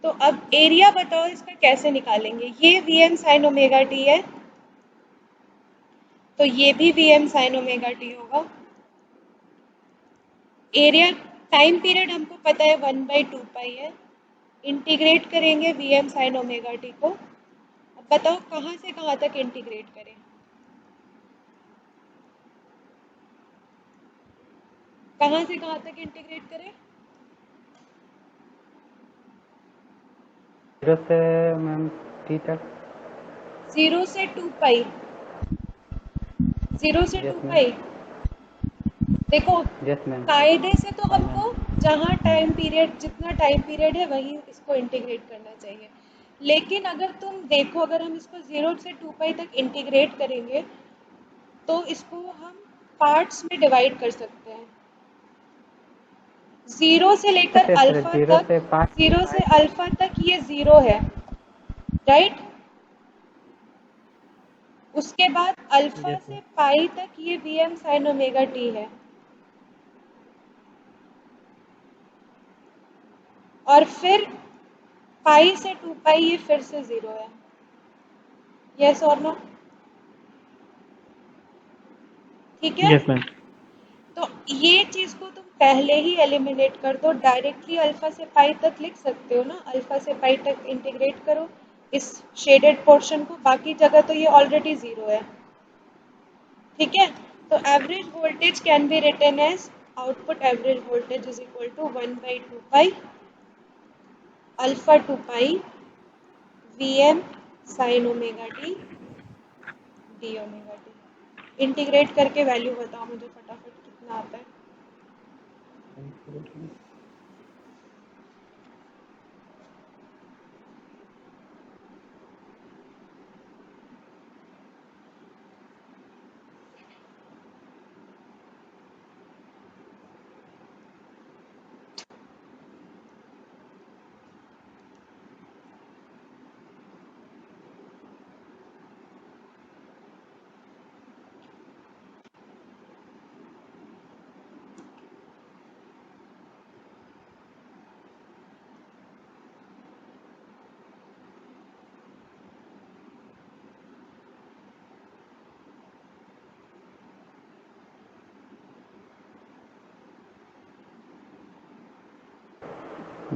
तो अब एरिया बताओ इसका कैसे निकालेंगे। ये Vm sin ओमेगा टी है, तो ये भी Vm sin ओमेगा टी होगा। एरिया टाइम पीरियड हमको पता है 1/2 पाई है, इंटीग्रेट करेंगे Vm sin ओमेगा टी को। अब बताओ कहाँ से कहाँ तक इंटीग्रेट करें, कहाँ से कहाँ तक इंटीग्रेट करें? 0 से मैम टी तक। 0 से 2 पाई, 0 से 2 यस मैम। पाई। देखो यस मैम। कायदे से तो हाँ मैम। हमको जहाँ टाइम पीरियड, जितना टाइम पीरियड है वहीं इसको इंटीग्रेट करना चाहिए। लेकिन अगर तुम देखो, अगर हम इसको 0 से 2 पाई तक इंटीग्रेट करेंगे तो इसको हम पार्ट्स में डिवाइड कर सकते हैं। 0 से लेकर सर अल्फा 0 तक, से 5 0 से अल्फा तक ये 0 है, राइट? उसके बाद अल्फा यस से मैम। पाई तक ये Vm sin ओमेगा टी है, और फिर पाई से 2 पाई ये फिर से 0 है, यस और नो? ठीक है? Yes ma'am. तो ये चीज़ को तुम पहले ही एलिमिनेट कर दो, डायरेक्टली अल्फा से पाई तक लिख सकते हो ना, अल्फा से पाई तक इंटीग्रेट करो इस शेडेड पोर्शन को, बाकी जगह तो ये ऑलरेडी 0 है, ठीक है? तो average voltage can be written as output average voltage is equal to 1/2 pi alpha 2 pi Vm sin omega T D omega T. Integrate करके वैल्यू बताओ मुझे फटाफट कितना आता है।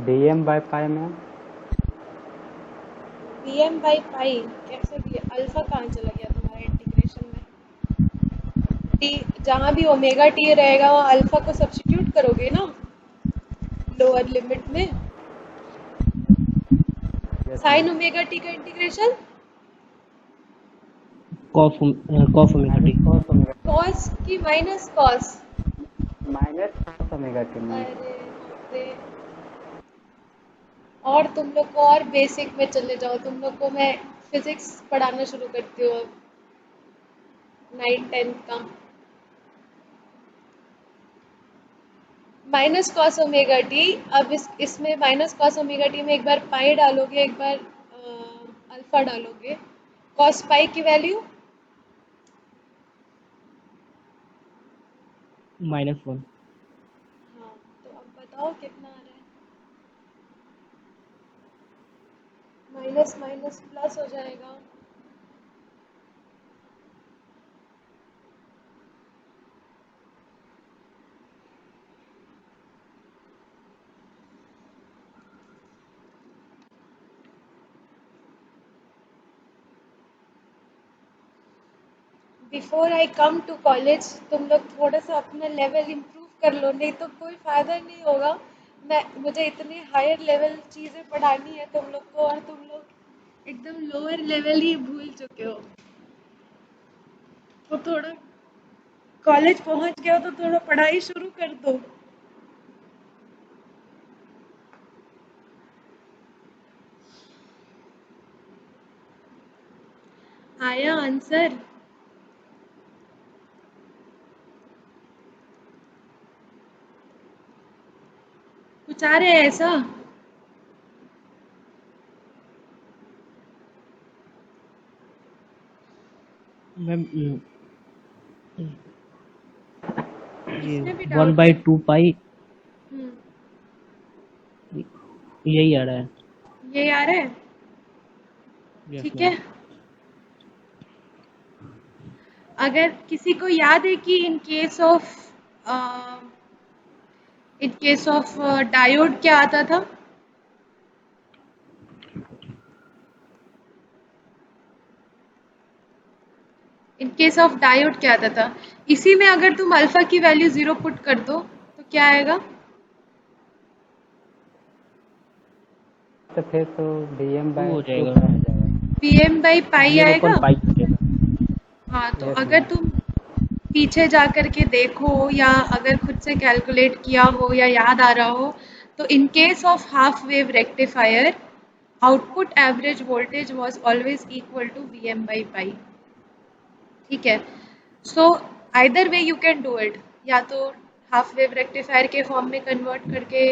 Vm by pi ma'am. Vm by pi कैसे भी, अल्फा कहाँ चला गया तुम्हारा इंटीग्रेशन में? टी जहाँ भी ओमेगा टी रहेगा वहाँ अल्फा को सब्स्टिट्यूट करोगे ना लोअर लिमिट में। Yes ma'am. Sine omega T का integration cos omega t. Cos omega cos की minus cos. Minus cos omega t ma'am. अरे बाप रे, और तुम लोग को और बेसिक में चले जाओ, तुम लोग को मैं फिजिक्स पढ़ाना शुरू करती हूँ अब 9-10 का। माइनस कॉस ओमेगा टी, अब इसमें माइनस कॉस ओमेगा टी में एक बार पाई डालोगे, एक बार अल्फा डालोगे, कॉस पाई की वैल्यू -1। हाँ, तो अब बताओ कितना आ रहा है? माइनस माइनस प्लस हो जाएगा। Before I come to college तुम लोग थोड़ा सा अपना लेवल इम्प्रूव कर लो, नहीं तो कोई फ़ायदा नहीं होगा। मुझे इतनी हायर लेवल चीज़ें पढ़ानी है तुम लोग को, और तुम लोग एकदम लोअर लेवल ही भूल चुके हो। तो थोड़ा कॉलेज पहुंच गए हो तो थोड़ा पढ़ाई शुरू कर दो। आया आंसर? कुछ आ रहा है ऐसा? मैम ये इसमें भी 1 डाउट बाई है? 2 पाई हम्म, यही आ रहा है। ये आ रहा है? यस ठीक मैम। है। अगर किसी को याद है कि इन केस ऑफ डायोड क्या आता था? इन केस ऑफ डायोड क्या आता था? इसी में अगर तुम अल्फा की वैल्यू 0 पुट कर दो तो क्या आएगा? तो फिर तो डीएम 2 बाय हो टू जाएगा। आ जाएगा। Pm बाई पाई डीएम आएगा। अपन पाई हो जाएगा। हाँ, तो यस अगर मैम। तुम पीछे जा कर के देखो या अगर खुद से कैलकुलेट किया हो या याद आ रहा हो, तो in case of half wave rectifier output average voltage was always equal to Vm by pi. ठीक है। So either way you can do it, या तो हाफ वेव रेक्टिफायर के फॉर्म में कन्वर्ट करके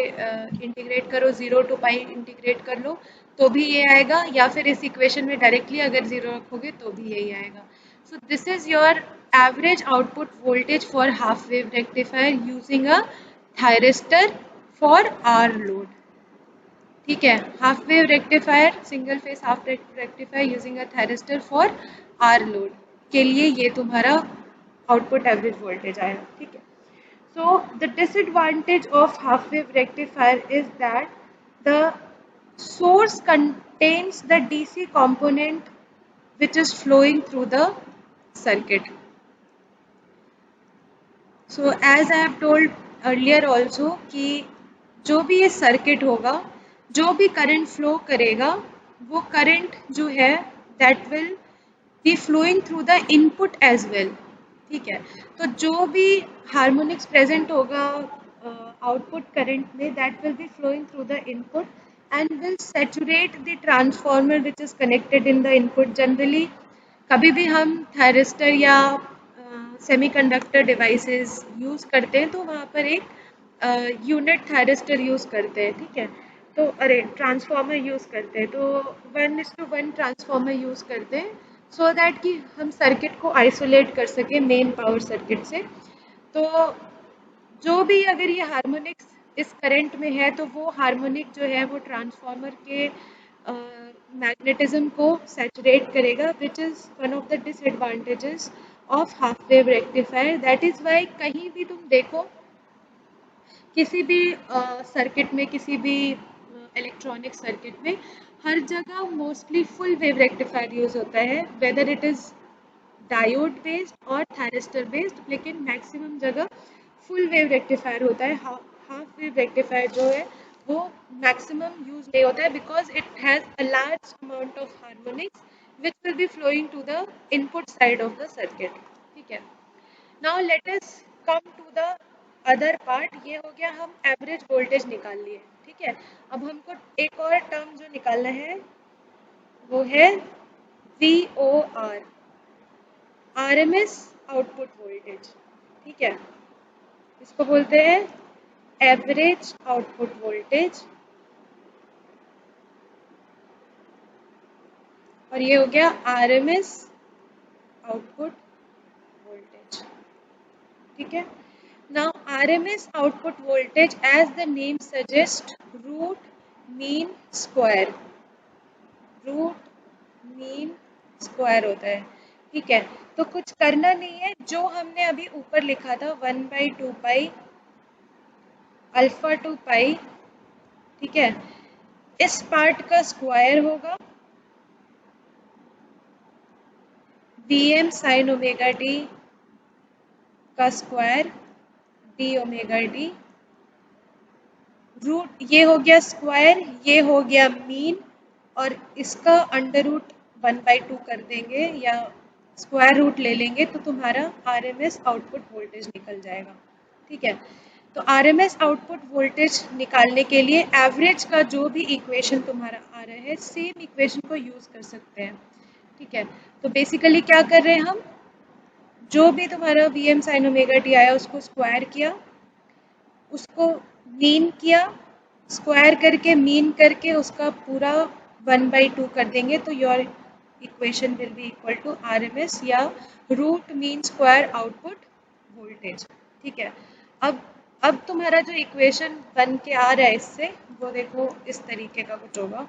इंटीग्रेट करो, 0 टू पाई इंटीग्रेट कर लो तो भी ये आएगा, या फिर इस इक्वेशन में डायरेक्टली अगर 0 रखोगे तो भी यही आएगा। So this is your average output voltage for half wave rectifier using a thyristor for R load. ठीक है, half wave rectifier, single phase half rectifier using a thyristor for R load के लिए ये तुम्हारा आउटपुट एवरेज वोल्टेज आएगा। ठीक है। So the disadvantage of half wave rectifier is that the source contains the DC component which is flowing through the circuit. So as I have told earlier also कि जो भी ये सर्किट होगा, जो भी करंट फ्लो करेगा, वो करंट जो है that will be flowing through the input as well. ठीक है। तो जो भी हार्मोनिक्स प्रेजेंट होगा आउटपुट करंट में, that will be flowing through the input and will saturate the transformer which is connected in the input. Generally कभी भी हम थायरिस्टर या सेमीकंडक्टर डिवाइसेस यूज़ करते हैं तो वहाँ पर एक यूनिट थायरिस्टर यूज़ करते हैं। ठीक है। तो अरे ट्रांसफॉर्मर यूज़ करते हैं, तो 1:1 ट्रांसफॉर्मर यूज़ करते हैं सो दैट कि हम सर्किट को आइसोलेट कर सकें मेन पावर सर्किट से। तो जो भी अगर ये हार्मोनिक्स इस करंट में है तो वो हार्मोनिक जो है वो ट्रांसफॉर्मर के मैग्नेटिज्म को सैचुरेट करेगा, which is one of the disadvantages of half wave rectifier. That is why कहीं भी तुम देखो किसी भी सर्किट में, किसी भी इलेक्ट्रॉनिक सर्किट में, हर जगह mostly full wave rectifier use होता है, whether it is diode based और थायरिस्टर बेस्ड, लेकिन मैक्सिमम जगह फुल वेव रेक्टिफायर होता है। हाफ वेव रेक्टिफायर जो है वो मैक्सिमम यूज नहीं होता है because it has a large amount of harmonics which will be flowing to the input side of the circuit. ठीक है। Now let us come to the other part. ये हो गया, हम एवरेज वोल्टेज निकाल लिए। ठीक है। अब हमको एक और टर्म जो निकालना है वो है VOR, RMS आउटपुट वोल्टेज। ठीक है। इसको बोलते हैं एवरेज आउटपुट वोल्टेज, और ये हो गया RMS आउटपुट वोल्टेज। ठीक है। Now RMS output voltage as the name suggest, root mean square, root mean square होता है। ठीक है। तो कुछ करना नहीं है, जो हमने अभी ऊपर लिखा था 1/2 पाई अल्फा टू पाई, ठीक है, इस पार्ट का स्क्वायर होगा Vm sin ओमेगा टी का square D omega T, root ये हो गया स्क्वायर, ये हो गया मीन, और इसका अंडर रूट 1/2 कर देंगे या स्क्वायर रूट ले लेंगे तो तुम्हारा आरएमएस आउटपुट वोल्टेज निकल जाएगा। ठीक है, तो आरएमएस आउटपुट वोल्टेज निकालने के लिए एवरेज का जो भी इक्वेशन तुम्हारा आ रहा है सेम इक्वेशन को यूज़ कर सकते हैं। ठीक है, तो बेसिकली क्या कर रहे हैं हम, जो भी तुम्हारा V M sine omega T आया उसको स्क्वायर किया, उसको मीन किया, स्क्वायर करके मीन करके उसका पूरा 1/2 कर देंगे तो your equation will be equal to RMS या root mean square output voltage. ठीक है, अब तुम्हारा जो इक्वेशन बन के आ रहा है इससे, वो देखो इस तरीके का कुछ होगा,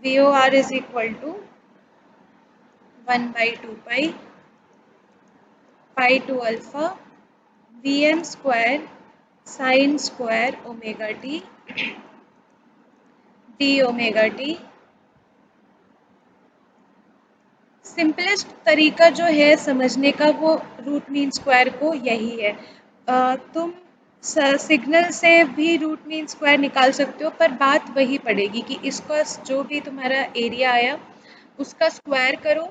V O R is equal to 1/2 pi pi to alpha V M square sine square omega T D omega T. Simplest तरीका जो है समझने का वो रूट मीन स्क्वायर को यही है। तुम सिग्नल से भी रूट मीन स्क्वायर निकाल सकते हो, पर बात वही पड़ेगी कि इसका जो भी तुम्हारा एरिया आया उसका स्क्वायर करो।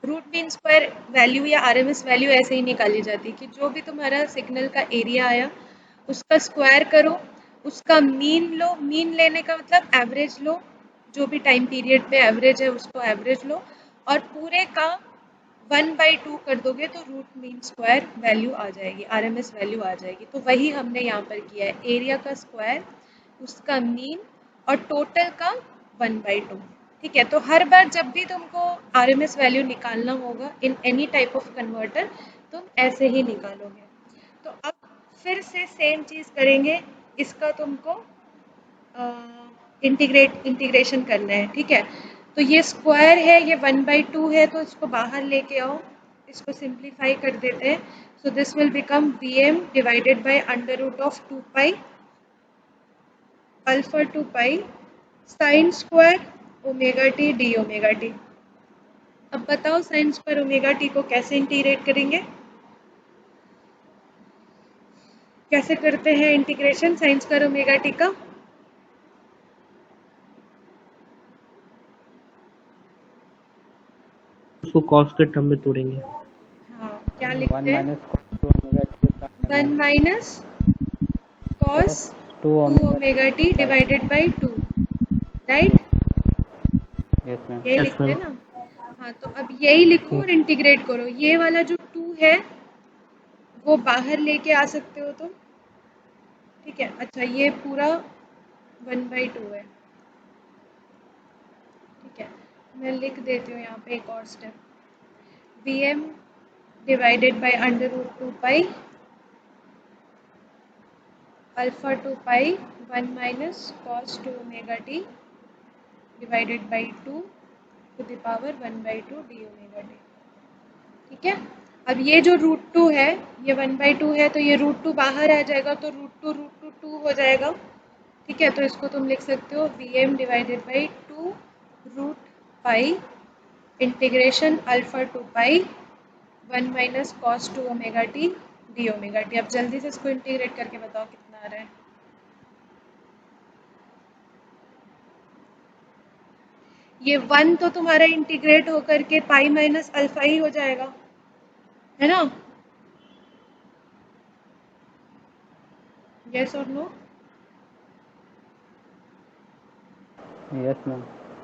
रूट मीन स्क्वायर वैल्यू या आरएमएस वैल्यू ऐसे ही निकाली जाती है कि जो भी तुम्हारा सिग्नल का एरिया आया उसका स्क्वायर करो, उसका मीन लो, मीन लेने का मतलब एवरेज लो, जो भी टाइम पीरियड पे एवरेज है उसको एवरेज लो, और पूरे का 1/2 कर दोगे तो रूट मीन स्क्वायर वैल्यू आ जाएगी, आरएमएस वैल्यू आ जाएगी। तो वही हमने यहाँ पर किया है, एरिया का स्क्वायर, उसका मीन और टोटल का 1/2। ठीक है, तो हर बार जब भी तुमको आरएमएस वैल्यू निकालना होगा in any type of converter तुम ऐसे ही निकालोगे। तो अब फिर से सेम चीज़ करेंगे, इसका तुमको इंटीग्रेशन करना है। ठीक है, तो ये स्क्वायर है, ये 1/2 है, तो इसको बाहर लेके आओ, इसको सिंप्लीफाई कर देते हैं। So this will become Vm divided by under root of 2 pi alpha 2 pi sine square omega T D omega T. अब बताओ साइन स्क्वायर ओमेगा टी को कैसे इंटीग्रेट करेंगे, कैसे करते हैं integration sign square omega T का? उसको कॉस के टर्म में तोड़ेंगे। हाँ, क्या 1 लिखते हैं? Minus two omega T 1 minus cos two 2 omega T divided by 2, right? Yes ma'am. यही यस लिखते हैं मैम। ना? हाँ, तो अब यही लिखो और इंटीग्रेट करो। ये वाला जो 2 है वो बाहर लेके आ सकते हो तुम। ठीक है, अच्छा ये पूरा 1/2 है। ठीक है, मैं लिख देती हूँ यहाँ पे एक और step, Vm divided by under root 2 pi alpha 2 pi 1 minus cos 2 omega T divided by 2 to the power 1/2 D omega T. ठीक है, अब ये जो रूट 2 है ये 1/2 है, तो ये रूट 2 बाहर आ जाएगा तो रूट टू 2 हो जाएगा। ठीक है, तो इसको तुम लिख सकते हो Vm divided by 2 root pi integration alpha 2 pi 1 minus cos 2 omega T D omega T. अब जल्दी से इसको इंटीग्रेट करके बताओ कितना आ रहा है। ये 1 तो तुम्हारा इंटीग्रेट होकर के पाई माइनस अल्फा ही हो जाएगा, है ना? यस और नो? Yes ma'am.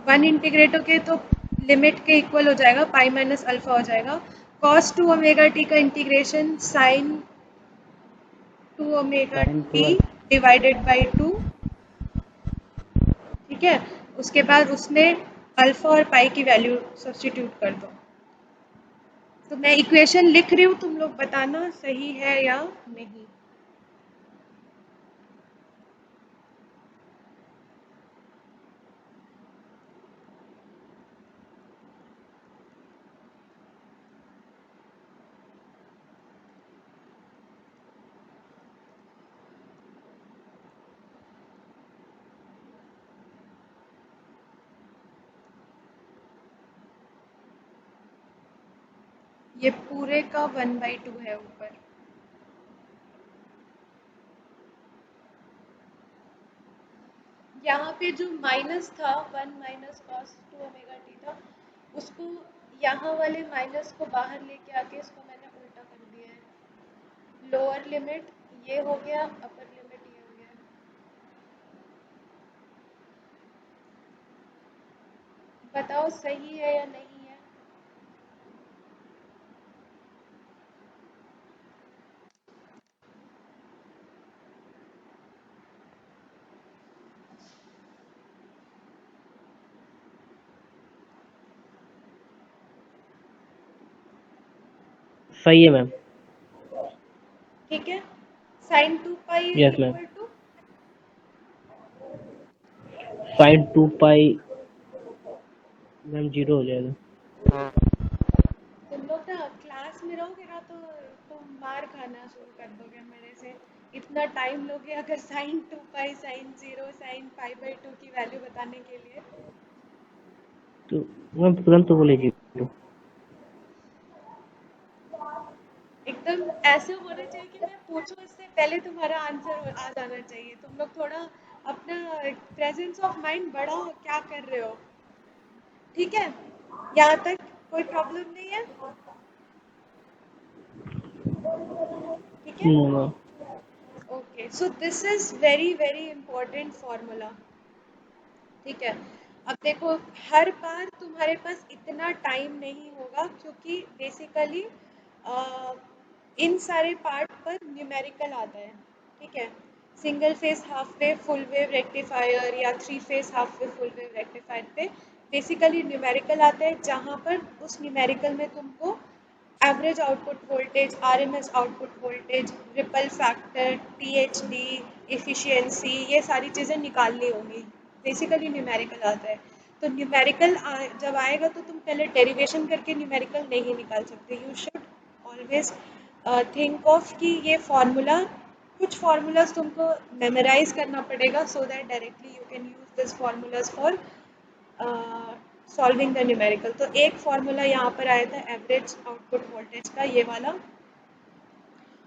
1 इंटीग्रेट होके तो लिमिट के इक्वल हो जाएगा, पाई माइनस अल्फा हो जाएगा। कॉस 2 ओमेगा टी का integration sine 2 omega sine T 2 divided by 2। ठीक है, उसके बाद उसमें अल्फा और पाई की वैल्यू सब्स्टिट्यूट कर दो। तो मैं इक्वेशन लिख रही हूँ, तुम लोग बताना सही है या नहीं। ये पूरे का 1/2 है ऊपर। यहाँ पे जो माइनस था 1 माइनस कॉस 2 ओमेगा टी था, उसको यहाँ वाले माइनस को बाहर लेके आके इसको मैंने उल्टा कर दिया है। लोअर लिमिट ये हो गया, अपर लिमिट ये हो गया। बताओ सही है या नहीं है? सही है मैम। ठीक है, sine 2 pi is yes ma'am. Equal to sine 2 pi ma'am 0 हो जाएगा। तुम लोग ना क्लास में रहोगे ना तो तुम मार खाना शुरू कर दोगे मेरे से। इतना टाइम लोगे अगर sine 2 pi, sine 0, sine pi by 2 की वैल्यू बताने के लिए। तो मैम तुरंत तो बोले 0। एकदम ऐसे होना चाहिए कि मैं पूछूं इससे पहले तुम्हारा आंसर आ जाना चाहिए। तुम लोग थोड़ा अपना प्रेजेंस ऑफ माइंड बढ़ाओ, क्या कर रहे हो? ठीक है, यहाँ तक कोई प्रॉब्लम नहीं है? ठीक है, ma'am. Okay. So this is very very important formula. ठीक है, अब देखो हर बार तुम्हारे पास इतना टाइम नहीं होगा क्योंकि बेसिकली इन सारे पार्ट पर न्यूमेरिकल आता है। ठीक है, single phase half wave full wave rectifier या 3 face half wave full wave rectifier पे बेसिकली न्यूमेरिकल आता है, जहाँ पर उस न्यूमेरिकल में तुमको average output voltage, RMS output voltage, ripple factor, THD, efficiency, ये सारी चीज़ें निकालनी होंगी। बेसिकली न्यूमेरिकल आता है। तो न्यूमेरिकल जब आएगा तो तुम पहले डेरिवेशन करके न्यूमेरिकल नहीं निकाल सकते। You should always think of कि ये फार्मूला, कुछ फार्मूलाज तुमको मेमोराइज करना पड़ेगा so that directly you can use this formulas for solving the numerical. तो एक फार्मूला यहाँ पर आया था एवरेज आउटपुट वोल्टेज का, ये वाला,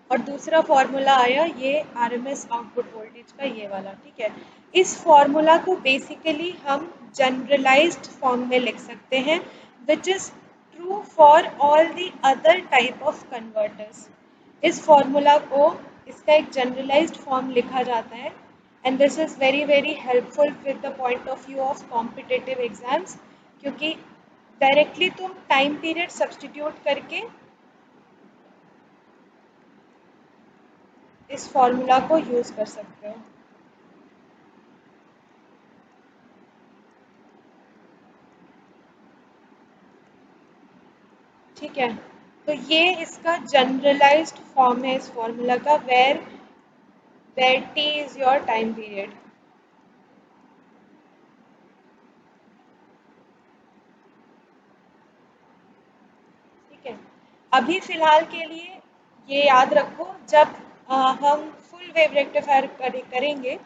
और दूसरा फार्मूला आया ये आरएमएस आउटपुट वोल्टेज का, ये वाला। ठीक है, इस फार्मूला को बेसिकली हम जनरलाइज्ड फॉर्म में लिख सकते हैं, which is true for all the other type of converters. इस फार्मूला को, इसका एक जनरलाइज्ड फॉर्म लिखा जाता है, and this is very very helpful with the point of view of competitive exams, क्योंकि डायरेक्टली तुम टाइम पीरियड सब्सटीट्यूट करके इस फॉर्मूला को यूज़ कर सकते हो। ठीक है, तो ये इसका जनरलाइज्ड फॉर्म है इस फॉर्मूला का, where T is your time period. ठीक है, अभी फ़िलहाल के लिए ये याद रखो, जब हम फुल वेव रेक्टिफायर करेंगे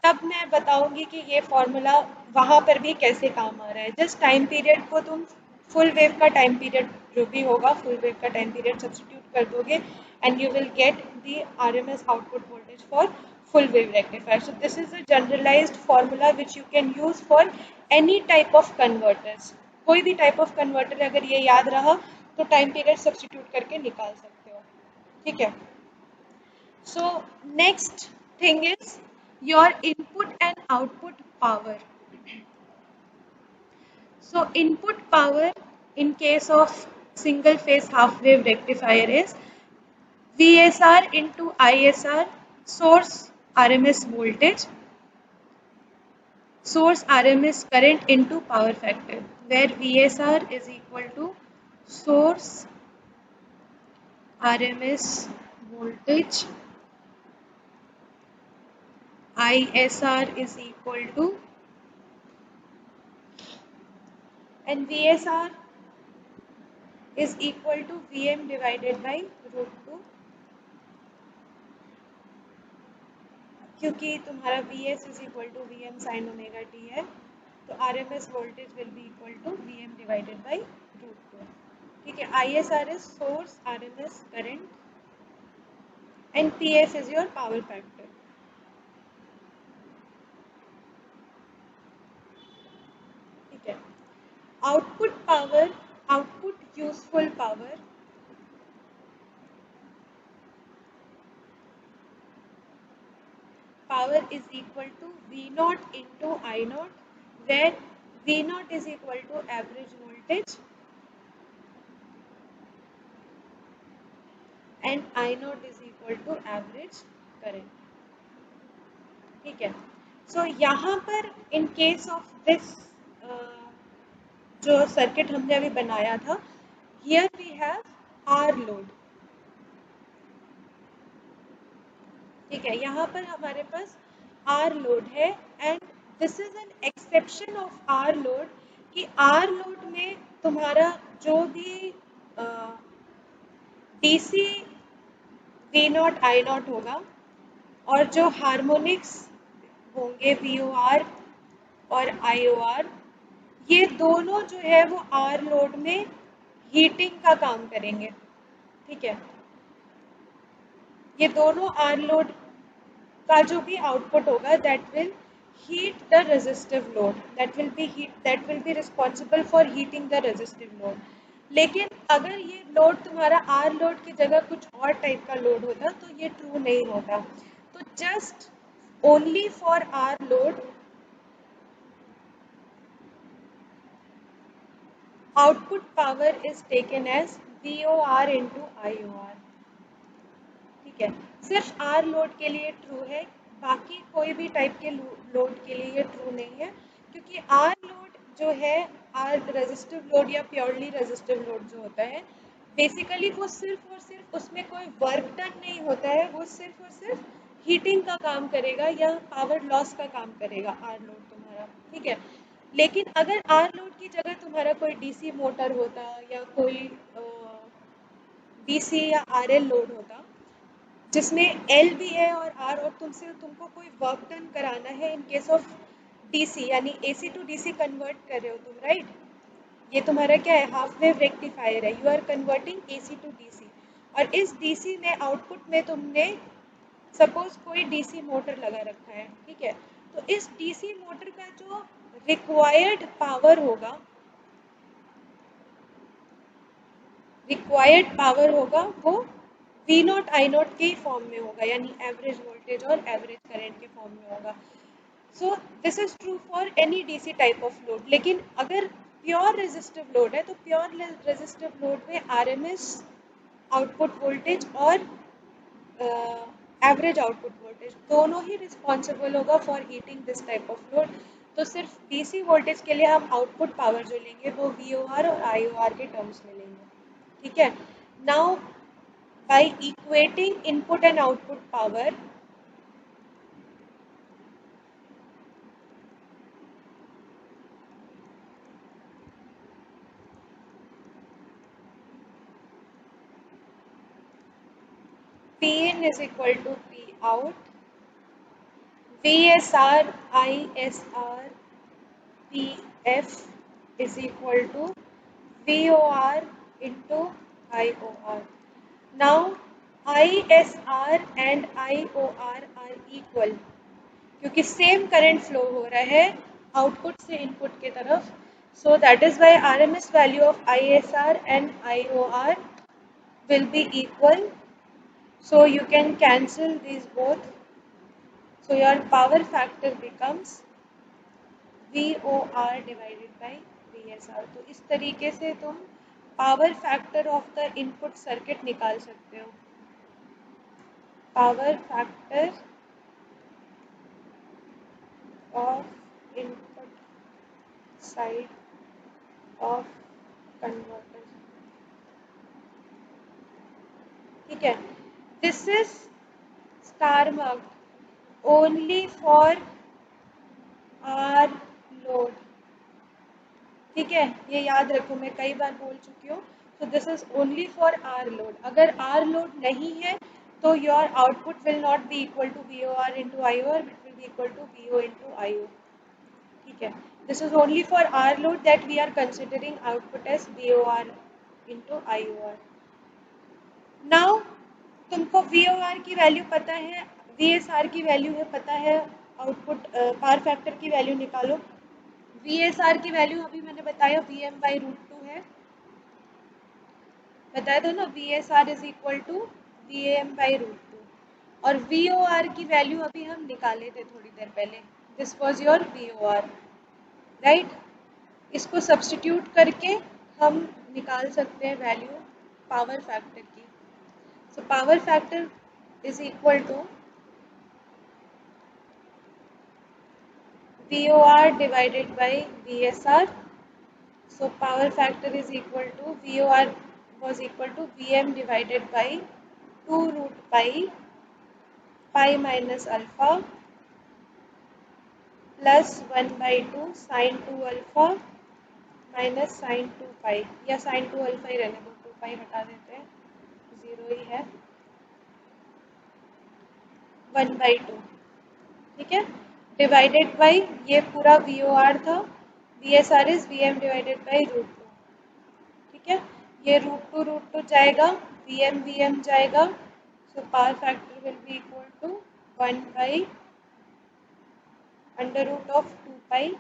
तब मैं बताऊंगी कि ये फॉर्मूला वहाँ पर भी कैसे काम आ रहा है। जस्ट टाइम पीरियड को तुम फुल वेव का टाइम पीरियड जो भी होगा, फुल वेव का टाइम पीरियड सब्सटीट्यूट कर दोगे and you will get the RMS output voltage for full wave rectifier. So this is a generalized formula which you can use for any type of converters. कोई भी टाइप ऑफ कन्वर्टर अगर ये याद रहा तो टाइम पीरियड सब्सटीट्यूट करके निकाल सकते हो। ठीक है, so next thing is your input and output power. So input power in case of single phase half wave rectifier is VSR into ISR, source RMS voltage, source RMS current into power factor, where VSR is equal to source RMS voltage, ISR is equal to, and VSR is equal to Vm divided by root 2, क्योंकि तुम्हारा V S is equal to V M sine omega T है, तो R M S voltage will be equal to V M divided by root 2। ठीक है, ISR is source RMS current and PF is your power factor. ठीक है, output power, output useful power power is equal to V naught into I naught, where V naught is equal to average voltage and I naught is equal to average current. ठीक है, सो यहाँ पर इन केस ऑफ दिस जो सर्किट हमने अभी बनाया था, here we have R load. ठीक है, यहाँ पर हमारे पास आर लोड है and this is an exception of R load कि आर लोड में तुम्हारा जो भी DC V naught I naught होगा और जो हार्मोनिक्स होंगे वी ओ आर और आई ओ आर, ये दोनों जो है वो आर लोड में हीटिंग का काम करेंगे. ठीक है, ये दोनों आर लोड का जो भी आउटपुट होगा that will heat the resistive load, that will be responsible for heating the resistive load. लेकिन अगर ये लोड तुम्हारा आर लोड की जगह कुछ और टाइप का लोड होता तो ये ट्रू नहीं होता. तो just only for R load output power is taken as VOR into IOR. ठीक है, सिर्फ आर लोड के लिए ट्रू है, बाकी कोई भी टाइप के लोड के लिए ये ट्रू नहीं है, क्योंकि आर लोड जो है, आर रेजिस्टिव लोड या प्योरली रेजिस्टिव लोड जो होता है, बेसिकली वो सिर्फ और सिर्फ उसमें कोई वर्क डन नहीं होता है, वो सिर्फ और सिर्फ हीटिंग का काम करेगा या पावर लॉस का काम करेगा आर लोड तुम्हारा. ठीक है, लेकिन अगर आर लोड की जगह तुम्हारा कोई डीसी मोटर होता या कोई डीसी या आरएल लोड होता जिसमें एल भी है और आर, और तुमको कोई वर्क डन कराना है इन केस ऑफ डीसी, यानी एसी टू डीसी कन्वर्ट कर रहे हो तुम, राइट. ये तुम्हारा क्या है, हाफ वेव रेक्टिफायर है, you are converting AC to DC. और इस डीसी में आउटपुट में तुमने सपोज कोई डीसी मोटर लगा रखा है. ठीक है, तो इस डीसी मोटर का जो रिक्वायर्ड पावर होगा, वो V नॉट आई नॉट के फॉर्म में होगा, यानी एवरेज वोल्टेज और एवरेज करंट के फॉर्म में होगा. सो this is true for any DC type of load. लेकिन अगर प्योर रेजिस्टिव लोड है तो प्योर रेजिस्टिव लोड में आरएमएस आउटपुट वोल्टेज और एवरेज आउटपुट वोल्टेज दोनों ही रिस्पॉन्सिबल होगा for heating this type of load. तो सिर्फ डीसी वोल्टेज के लिए हम आउटपुट पावर जो लेंगे वो VOR और IOR के टर्म्स में लेंगे. ठीक है, now by equating input and output power, Pin is equal to P out, VSR ISR PF is equal to VOR into IOR. Now ISR and IOR are equal क्योंकि सेम करंट फ्लो हो रहा है आउटपुट से इनपुट की तरफ. So that is why RMS value of ISR and IOR will be equal. So you can cancel these both. So your power factor becomes VOR divided by VSR. तो इस तरीके से तुम power factor of the input circuit निकाल सकते हो. Power factor of input side of converter. ठीक है, this is star marked only for R load. ठीक है, ये याद रखो, मैं कई बार बोल चुकी हूँ. So this is only for R load. अगर आर लोड नहीं है तो your output will not be equal to VOR into IOR, it will be equal to VO into IO. ठीक है, this is only for R load that we are considering output as VOR into IOR। Now तुमको VOR की वैल्यू पता है, VSR की वैल्यू है पता है, आउटपुट पावर फैक्टर की वैल्यू निकालो। VSR की वैल्यू अभी मैंने बताया VM/√2 है, बताया था ना, VSR is equal to VM/√2। और VOR की वैल्यू अभी हम निकाले थे थोड़ी देर पहले, this was your VOR, right. इसको सब्स्टिट्यूट करके हम निकाल सकते हैं वैल्यू पावर फैक्टर की। So power factor is equal to VOR divided by VSR. So power factor is equal to VOR was equal to VM divided by 2 root pi minus alpha plus 1 by 2 sin 2 alpha minus sin 2 pi, या sin 2 alpha ही रहने दो, 2 pi हटा देते हैं, 0 ही है, 1 by 2, ठीक है, डिवाइडेड बाई ये पूरा VOR था, VSR is VM divided by √2, ठीक है, ये √2 जाएगा, VM जाएगा, so power factor will be equal to 1 by under root of 2 pi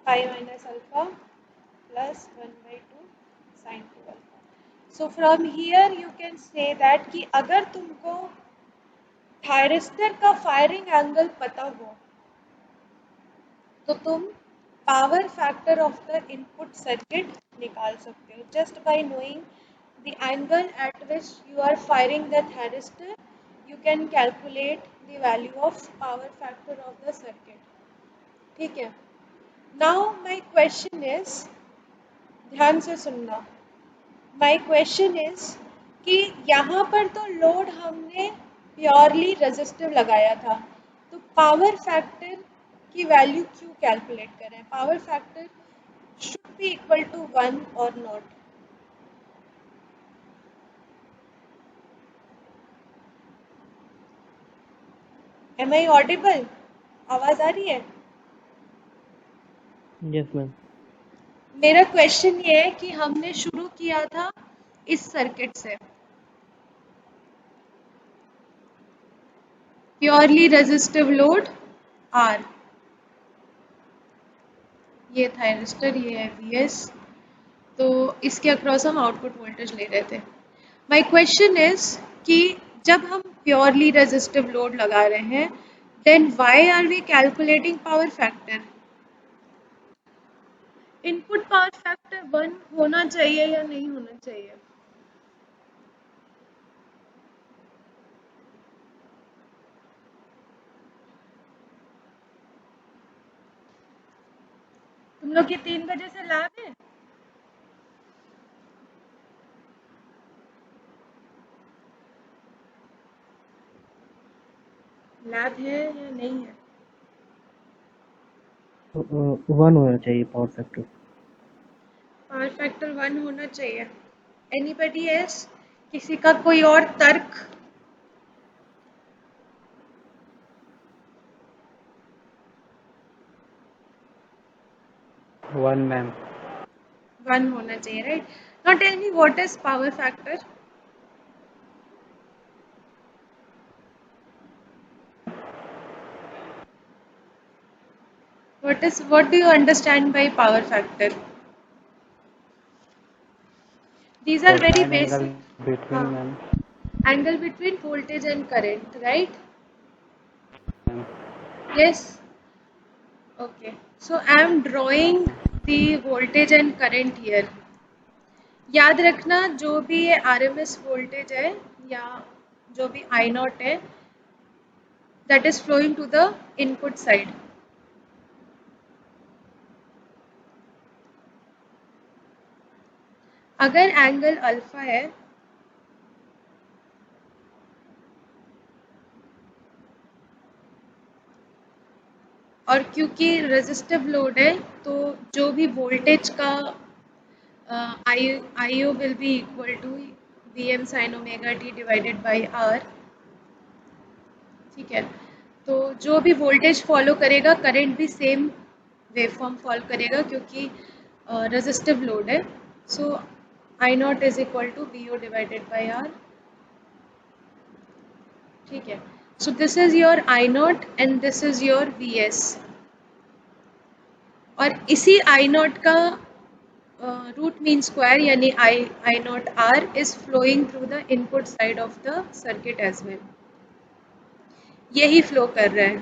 minus alpha plus 1 by 2 sin 2 alpha. So from here you can say that कि अगर तुमको थायरिस्टर का फायरिंग एंगल पता हो तो तुम power factor of the input circuit निकाल सकते हो, just by knowing the angle at which you are firing the thyristor you can calculate the value of power factor of the circuit, ठीक है। नाउ माय क्वेश्चन इज, ध्यान से सुनना, माय क्वेश्चन इज कि यहाँ पर तो लोड हमने प्योरली रेजिस्टिव लगाया था, तो पावर फैक्टर की वैल्यू क्यों कैलकुलेट करें? Power factor should be equal to 1 और नॉट। M I audible? आवाज आ रही है? Yes ma'am. मेरा क्वेश्चन ये है कि हमने शुरू किया था इस सर्किट से, प्योरली रेजिस्टिव लोड R, ये थायरिस्टर, ये है VS, तो इसके अक्रॉस हम आउटपुट वोल्टेज ले रहे थे। माय क्वेश्चन इज कि जब हम प्योरली रेजिस्टिव लोड लगा रहे हैं then why are we calculating power factor? Input power factor 1 होना चाहिए या नहीं होना चाहिए? तुम लोग की 3 बजे से लैब है? लैब है या नहीं है? 1 होना चाहिए पावर फैक्टर। पावर फैक्टर 1 होना चाहिए। Anybody else? किसी का कोई और तर्क? One ma'am. 1 होना चाहिए, right. Now tell me what is power factor? What do you understand by power factor? These are very Cosine angle basic. between ma'am. Angle between voltage and current, right? Ma'am. Yes. Okay. So I am drawing the voltage and current here. याद रखना जो भी ये RMS वोल्टेज है या जो भी I0 है, that is flowing to the input side. अगर एंगल अल्फा है और क्योंकि रेजिस्टिव लोड है तो जो भी वोल्टेज का IO will be equal to VM sin omega t divided by R, ठीक है। तो जो भी वोल्टेज फॉलो करेगा करंट भी सेम वेवफॉर्म फॉलो करेगा, क्योंकि रेजिस्टिव लोड है. So I naught is equal to V O divided by R. ठीक है. So this is your I naught and this is your V S. और इसी आई नॉट का रूट मीन स्क्वायर यानी I naught are is flowing through the input side of the circuit as well. यही फ्लो कर रहा है.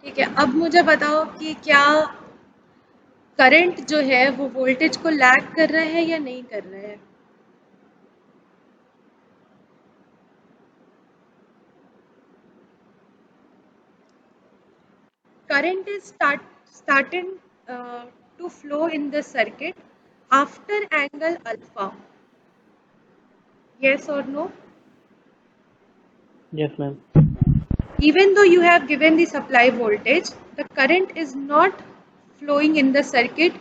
ठीक है. अब मुझे बताओ कि क्या करंट जो है वो वोल्टेज को लैग कर रहा है या नहीं कर रहा है. Current is starting to flow in the circuit after angle alpha. Yes or no? Yes, ma'am. Even though you have given the supply voltage, the current is not flowing in the circuit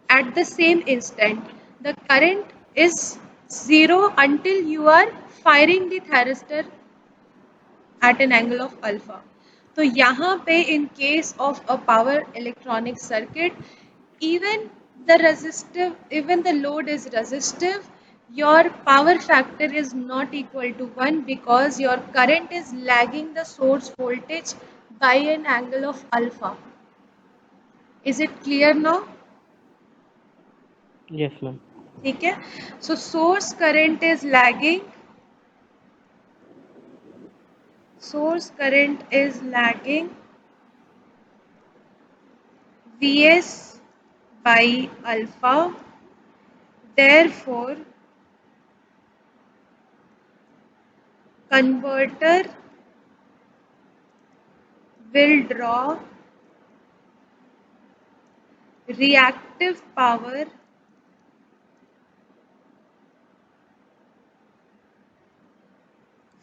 at the same instant. The current is zero until you are firing the thyristor at an angle of alpha. तो यहाँ पे in case of a power electronic circuit, even the load is resistive, your power factor is not equal to 1 because your current is lagging the source voltage by an angle of alpha. Is it clear now? Yes, ma'am. ठीक है. So source current is lagging Vs by alpha. Therefore, converter will draw reactive power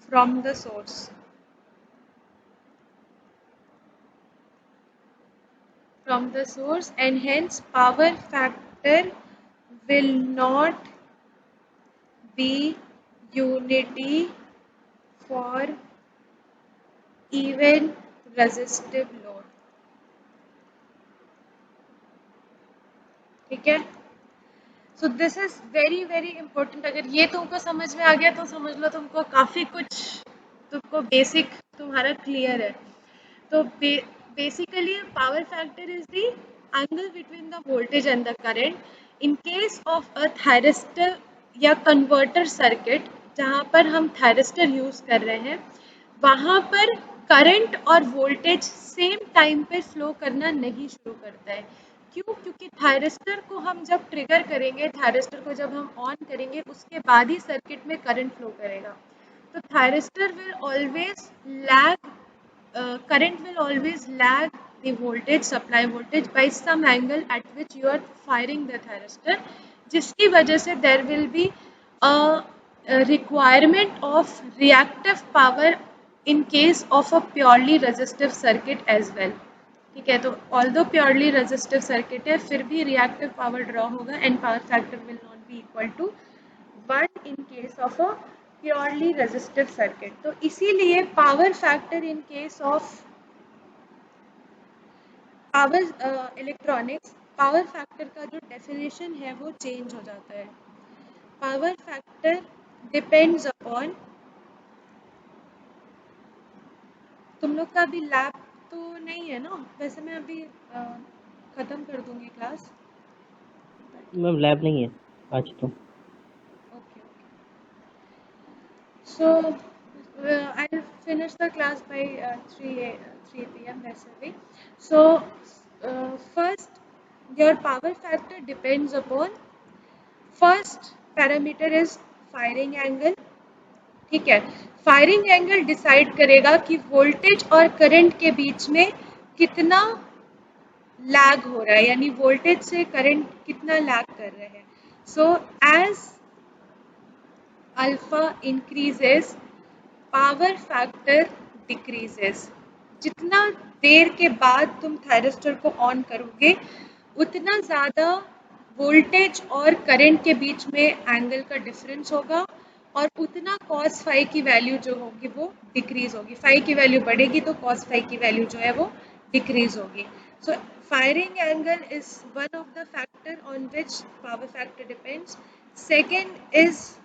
from the source. And hence power factor will not be unity for even resistive load. ठीक है. So this is very very important. अगर ये तुमको समझ में आ गया तो समझ लो तुमको काफ़ी कुछ तुमको बेसिक तुम्हारा क्लियर है. तो basically power factor is the angle between the voltage and the current. In case of a thyristor या कन्वर्टर सर्किट जहाँ पर हम thyristor यूज़ कर रहे हैं, वहाँ पर करंट और वोल्टेज सेम टाइम पे फ्लो करना नहीं शुरू करता है. क्यों? क्योंकि थायरिस्टर को हम जब ट्रिगर करेंगे, थायरिस्टर को जब हम ऑन करेंगे, उसके बाद ही सर्किट में करंट फ्लो करेगा. तो thyristor will always lag current will always lag the voltage, supply voltage by some angle at which you are firing the thyristor, जिसकी वजह से there will be a requirement of reactive power in case of a purely resistive circuit as well. ठीक है. तो although purely resistive circuit है, फिर भी reactive power draw होगा and power factor will not be equal to 1 in case of a purely resistive circuit. तो इसीलिए power factor in case of power electronics, power factor का जो डेफिनेशन है वो चेंज हो जाता है. पावर फैक्टर डिपेंड्स अपॉन, तुम लोग का अभी लैब तो नहीं है ना? वैसे मैं अभी ख़त्म कर दूंगी क्लास. मैम लैब नहीं है आज तो. So I'll finish the class by 3 p.m. basically. So first, your power factor depends upon, first parameter is firing angle. ठीक है. फायरिंग एंगल डिसाइड करेगा कि वोल्टेज और करंट के बीच में कितना लैग हो रहा है, यानी वोल्टेज से करंट कितना लैग कर रहे हैं. So as alpha increases, power factor decreases. जितना देर के बाद तुम थायरिस्टर को ऑन करोगे, उतना ज़्यादा वोल्टेज और करंट के बीच में एंगल का डिफरेंस होगा और उतना cos फाई की वैल्यू जो होगी वो डिक्रीज होगी. फाई की वैल्यू बढ़ेगी तो cos फाई की वैल्यू जो है वो डिक्रीज होगी. सो firing angle is one of the factor on which power factor depends. Second is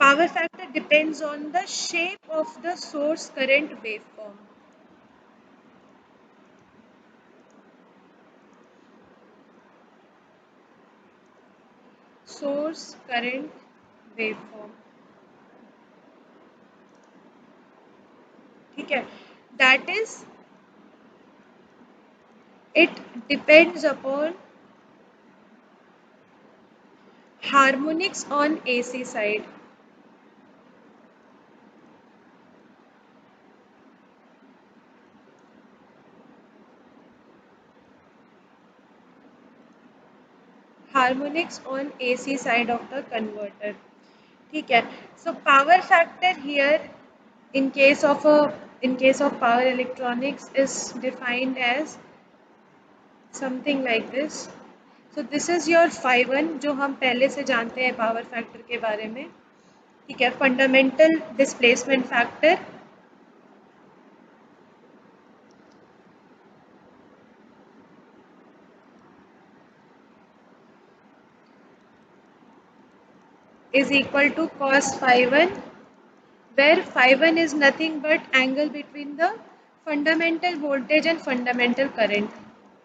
power factor depends on the shape of the source current waveform. Source current waveform. ठीक है, that is it depends upon harmonics on AC side. Harmonics on AC side of the converter. ठीक है, so power factor here in case of power electronics is defined as something like this. So this is your phi1 जो हम पहले से जानते हैं पावर फैक्टर के बारे में. ठीक है, fundamental displacement factor is equal to cos phi1, where phi1 is nothing but angle between the fundamental voltage and fundamental current.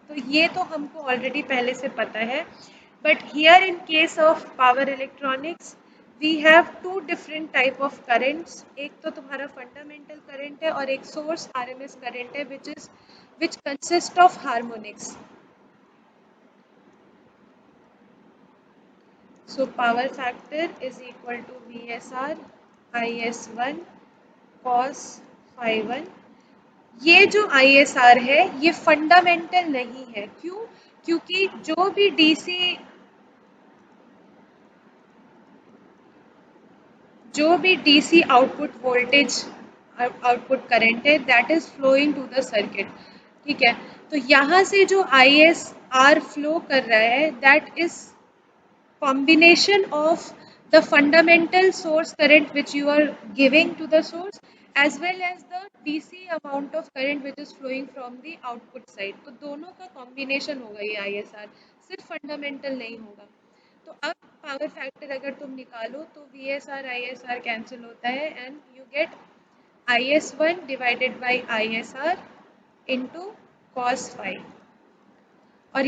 तो ये तो हमको ऑलरेडी पहले से पता है, but here in case of power electronics we have two different type of currents. एक तो तुम्हारा फंडामेंटल करंट है और एक सोर्स आरएमएस करंट है which consist of harmonics. So power factor is equal to VSR IS1 cos phi1. ये जो ISR है ये फंडामेंटल नहीं है. क्यों? क्योंकि जो भी DC output voltage output current है that is flowing to the circuit. ठीक है, तो यहाँ से जो ISR फ्लो कर रहा है that is combination of the fundamental source current which you are giving to the source as well as the DC amount of current which is flowing from the output side. तो दोनों का combination होगा ये ISR, सिर्फ fundamental नहीं होगा. तो अब पावर फैक्टर अगर तुम निकालो तो VSR ISR कैंसिल होता है and you get IS1 divided by ISR into cos phi. और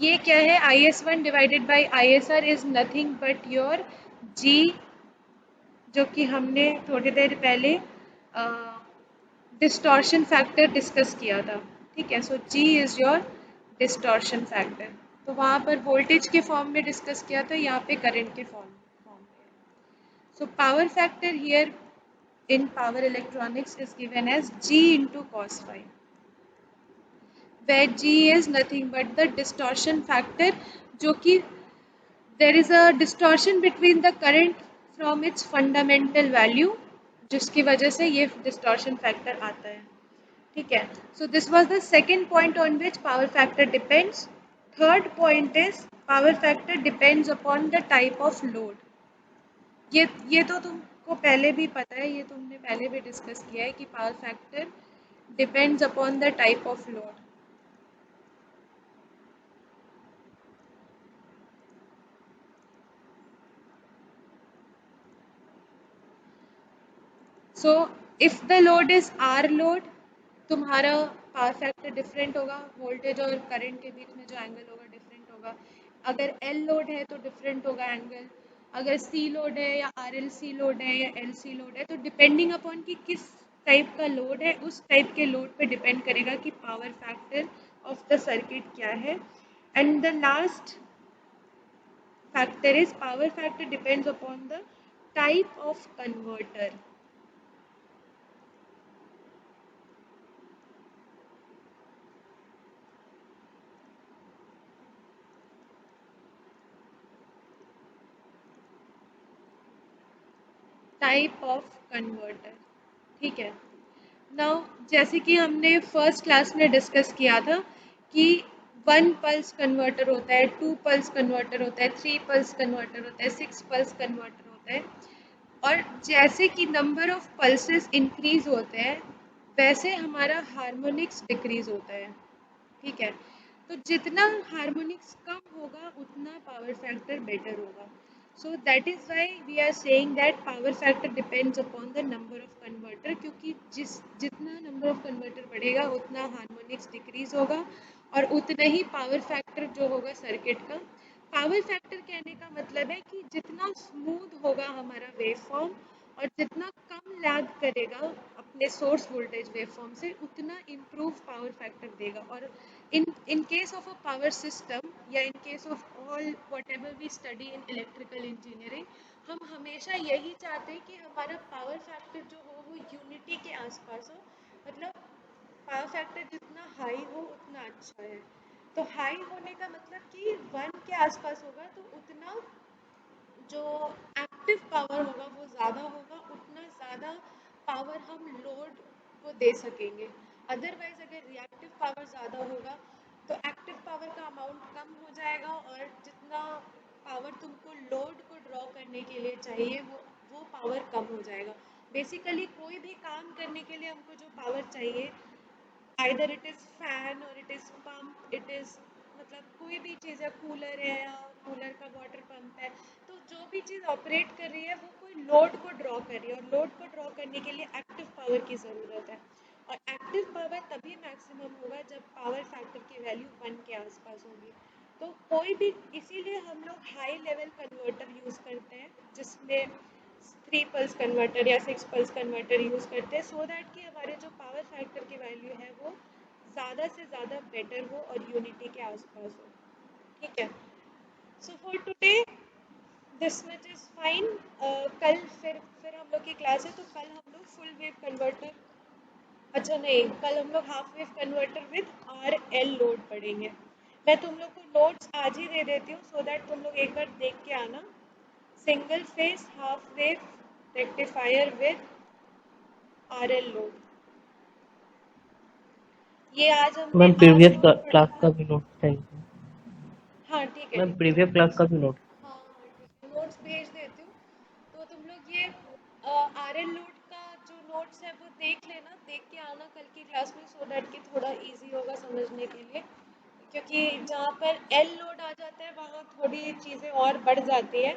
ये क्या है? IS1 divided by ISR is nothing but your G, जो कि हमने थोड़ी देर पहले डिस्टॉर्शन फैक्टर डिस्कस किया था. ठीक है, सो G is your distortion factor. तो वहाँ पर वोल्टेज के फॉर्म में डिस्कस किया था, यहाँ पे करंट के फॉर्म में. So power factor here in power electronics is given as G into cos phi, where G is nothing but the distortion factor, जो कि there is a distortion between the current from its fundamental value, जिसकी वजह से ये distortion factor आता है. ठीक है, so this was the second point on which power factor depends. Third point is power factor depends upon the type of load. ये तो तुमको पहले भी पता है, ये तुमने पहले भी डिस्कस किया है कि power factor depends upon the type of load. So if the load is R load, तुम्हारा पावर फैक्टर डिफरेंट होगा, वोल्टेज और करंट के बीच में जो एंगल होगा डिफरेंट होगा. अगर L लोड है तो डिफरेंट होगा एंगल. अगर C लोड है या RLC लोड है या LC लोड है, तो डिपेंडिंग अपॉन कि किस टाइप का लोड है उस टाइप के लोड पे डिपेंड करेगा कि power factor of the circuit क्या है. And the last factor is power factor depends upon the type of converter. Type of converter. ठीक है, नाउ जैसे कि हमने फर्स्ट क्लास में डिस्कस किया था कि 1 पल्स कन्वर्टर होता है, 2 पल्स कन्वर्टर होता है, 3 पल्स कन्वर्टर होता है, 6 पल्स कन्वर्टर होता है. और जैसे कि नंबर ऑफ पल्सेस इंक्रीज होते हैं वैसे हमारा हार्मोनिक्स डिक्रीज होता है, ठीक है। तो जितना हार्मोनिक्स कम होगा उतना पावर फैक्टर बेटर होगा। So that is why we are saying that power factor depends upon the number of converter, क्योंकि जितना नंबर ऑफ कन्वर्टर बढ़ेगा उतना हार्मोनिक्स डिक्रीज होगा और उतना ही पावर फैक्टर जो होगा सर्किट का। पावर फैक्टर कहने का मतलब है कि जितना स्मूथ होगा हमारा वेव फॉर्म और जितना कम लैग करेगा अपने सोर्स वोल्टेज वेवफॉर्म से, उतना इम्प्रूव पावर फैक्टर देगा। और in case of a power system या in case of all whatever we study in electrical engineering, हम हमेशा यही चाहते हैं कि हमारा पावर फैक्टर जो हो वो यूनिटी के आसपास हो, मतलब पावर फैक्टर जितना हाई हो उतना अच्छा है। तो हाई होने का मतलब कि 1 के आसपास होगा तो उतना जो एक्टिव पावर होगा वो ज़्यादा होगा, उतना ज़्यादा पावर हम लोड को दे सकेंगे। अदरवाइज अगर रिएक्टिव पावर ज़्यादा होगा तो एक्टिव पावर का अमाउंट कम हो जाएगा और जितना पावर तुमको लोड को ड्रॉ करने के लिए चाहिए वो पावर कम हो जाएगा। बेसिकली कोई भी काम करने के लिए हमको जो पावर चाहिए, आइदर इट इज़ फैन और it is pump, it is मतलब कोई भी चीज़ है, कूलर है या कूलर का वाटर पंप है, तो जो भी चीज़ ऑपरेट कर रही है वो कोई लोड को ड्रॉ कर रही है और लोड को ड्रॉ करने के लिए एक्टिव पावर की ज़रूरत है। और एक्टिव पावर तभी मैक्सिमम होगा जब पावर फैक्टर की वैल्यू 1 के आसपास होगी। तो कोई भी, इसीलिए हम लोग हाई लेवल कन्वर्टर यूज़ करते हैं जिसमें 3 पल्स कन्वर्टर या 6 पल्स कन्वर्टर यूज़ करते हैं, सो दैट कि हमारे जो पावर फैक्टर की वैल्यू है वो ज़्यादा से ज़्यादा बेटर हो और यूनिटी के आसपास हो, ठीक है। So for today this much is fine. कल फिर हम लोग की क्लास है, तो कल हम लोग फुल वेव कन्वर्टर, अच्छा नहीं, कल हम लोग half wave converter with RL load पढ़ेंगे। मैं तुम लोग को नोट्स आज ही दे देती हूँ सो दैट तुम लोग एक बार देख के आना। Single phase half wave rectifier with RL load, ये आज हमने मैम आज प्रीवियस नोट पढ़ा क्लास था। का भी नोट चाहिए। हाँ ठीक है, मैम ठीक है, प्रीवियस क्लास का भी नोट। हाँ हाँ ठीक है, नोट्स भेज देती हूँ। तो तुम लोग ये RL लोड का जो नोट्स है वो देख लेना, देख के आना कल की क्लास में, सो दैट कि थोड़ा इजी होगा समझने के लिए। क्योंकि जहाँ पर L लोड आ जाता है वहाँ थोड़ी चीज़ें और बढ़ जाती है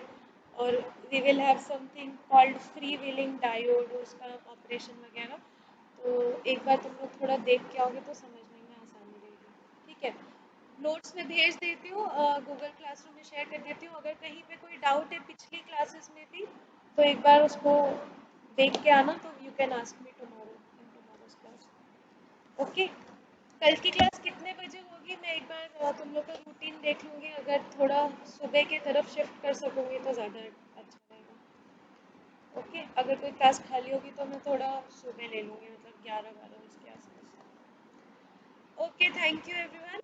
और we will have something called free wheeling diode, उसका ऑपरेशन वगैरह। तो एक बार तुम लोग थोड़ा देख के आओगे तो समझने में आसानी रहेगी, ठीक है। नोट्स में भेज देती हूँ, गूगल क्लासरूम में शेयर कर देती हूँ। अगर कहीं पे कोई डाउट है पिछली क्लासेस में भी तो एक बार उसको देख के आना, तो you can ask me tomorrow in tomorrow's class, okay. कल की क्लास कितने बजे होगी मैं एक बार तुम लोग का रूटीन देख लूँगी, अगर थोड़ा सुबह की तरफ शिफ्ट कर सकूँगी तो ज़्यादा अच्छा रहेगा, ओके। अगर कोई क्लास खाली होगी तो मैं थोड़ा सुबह ले लूँगी, मतलब 11-12 बजे के आसपास। Okay, thank you everyone.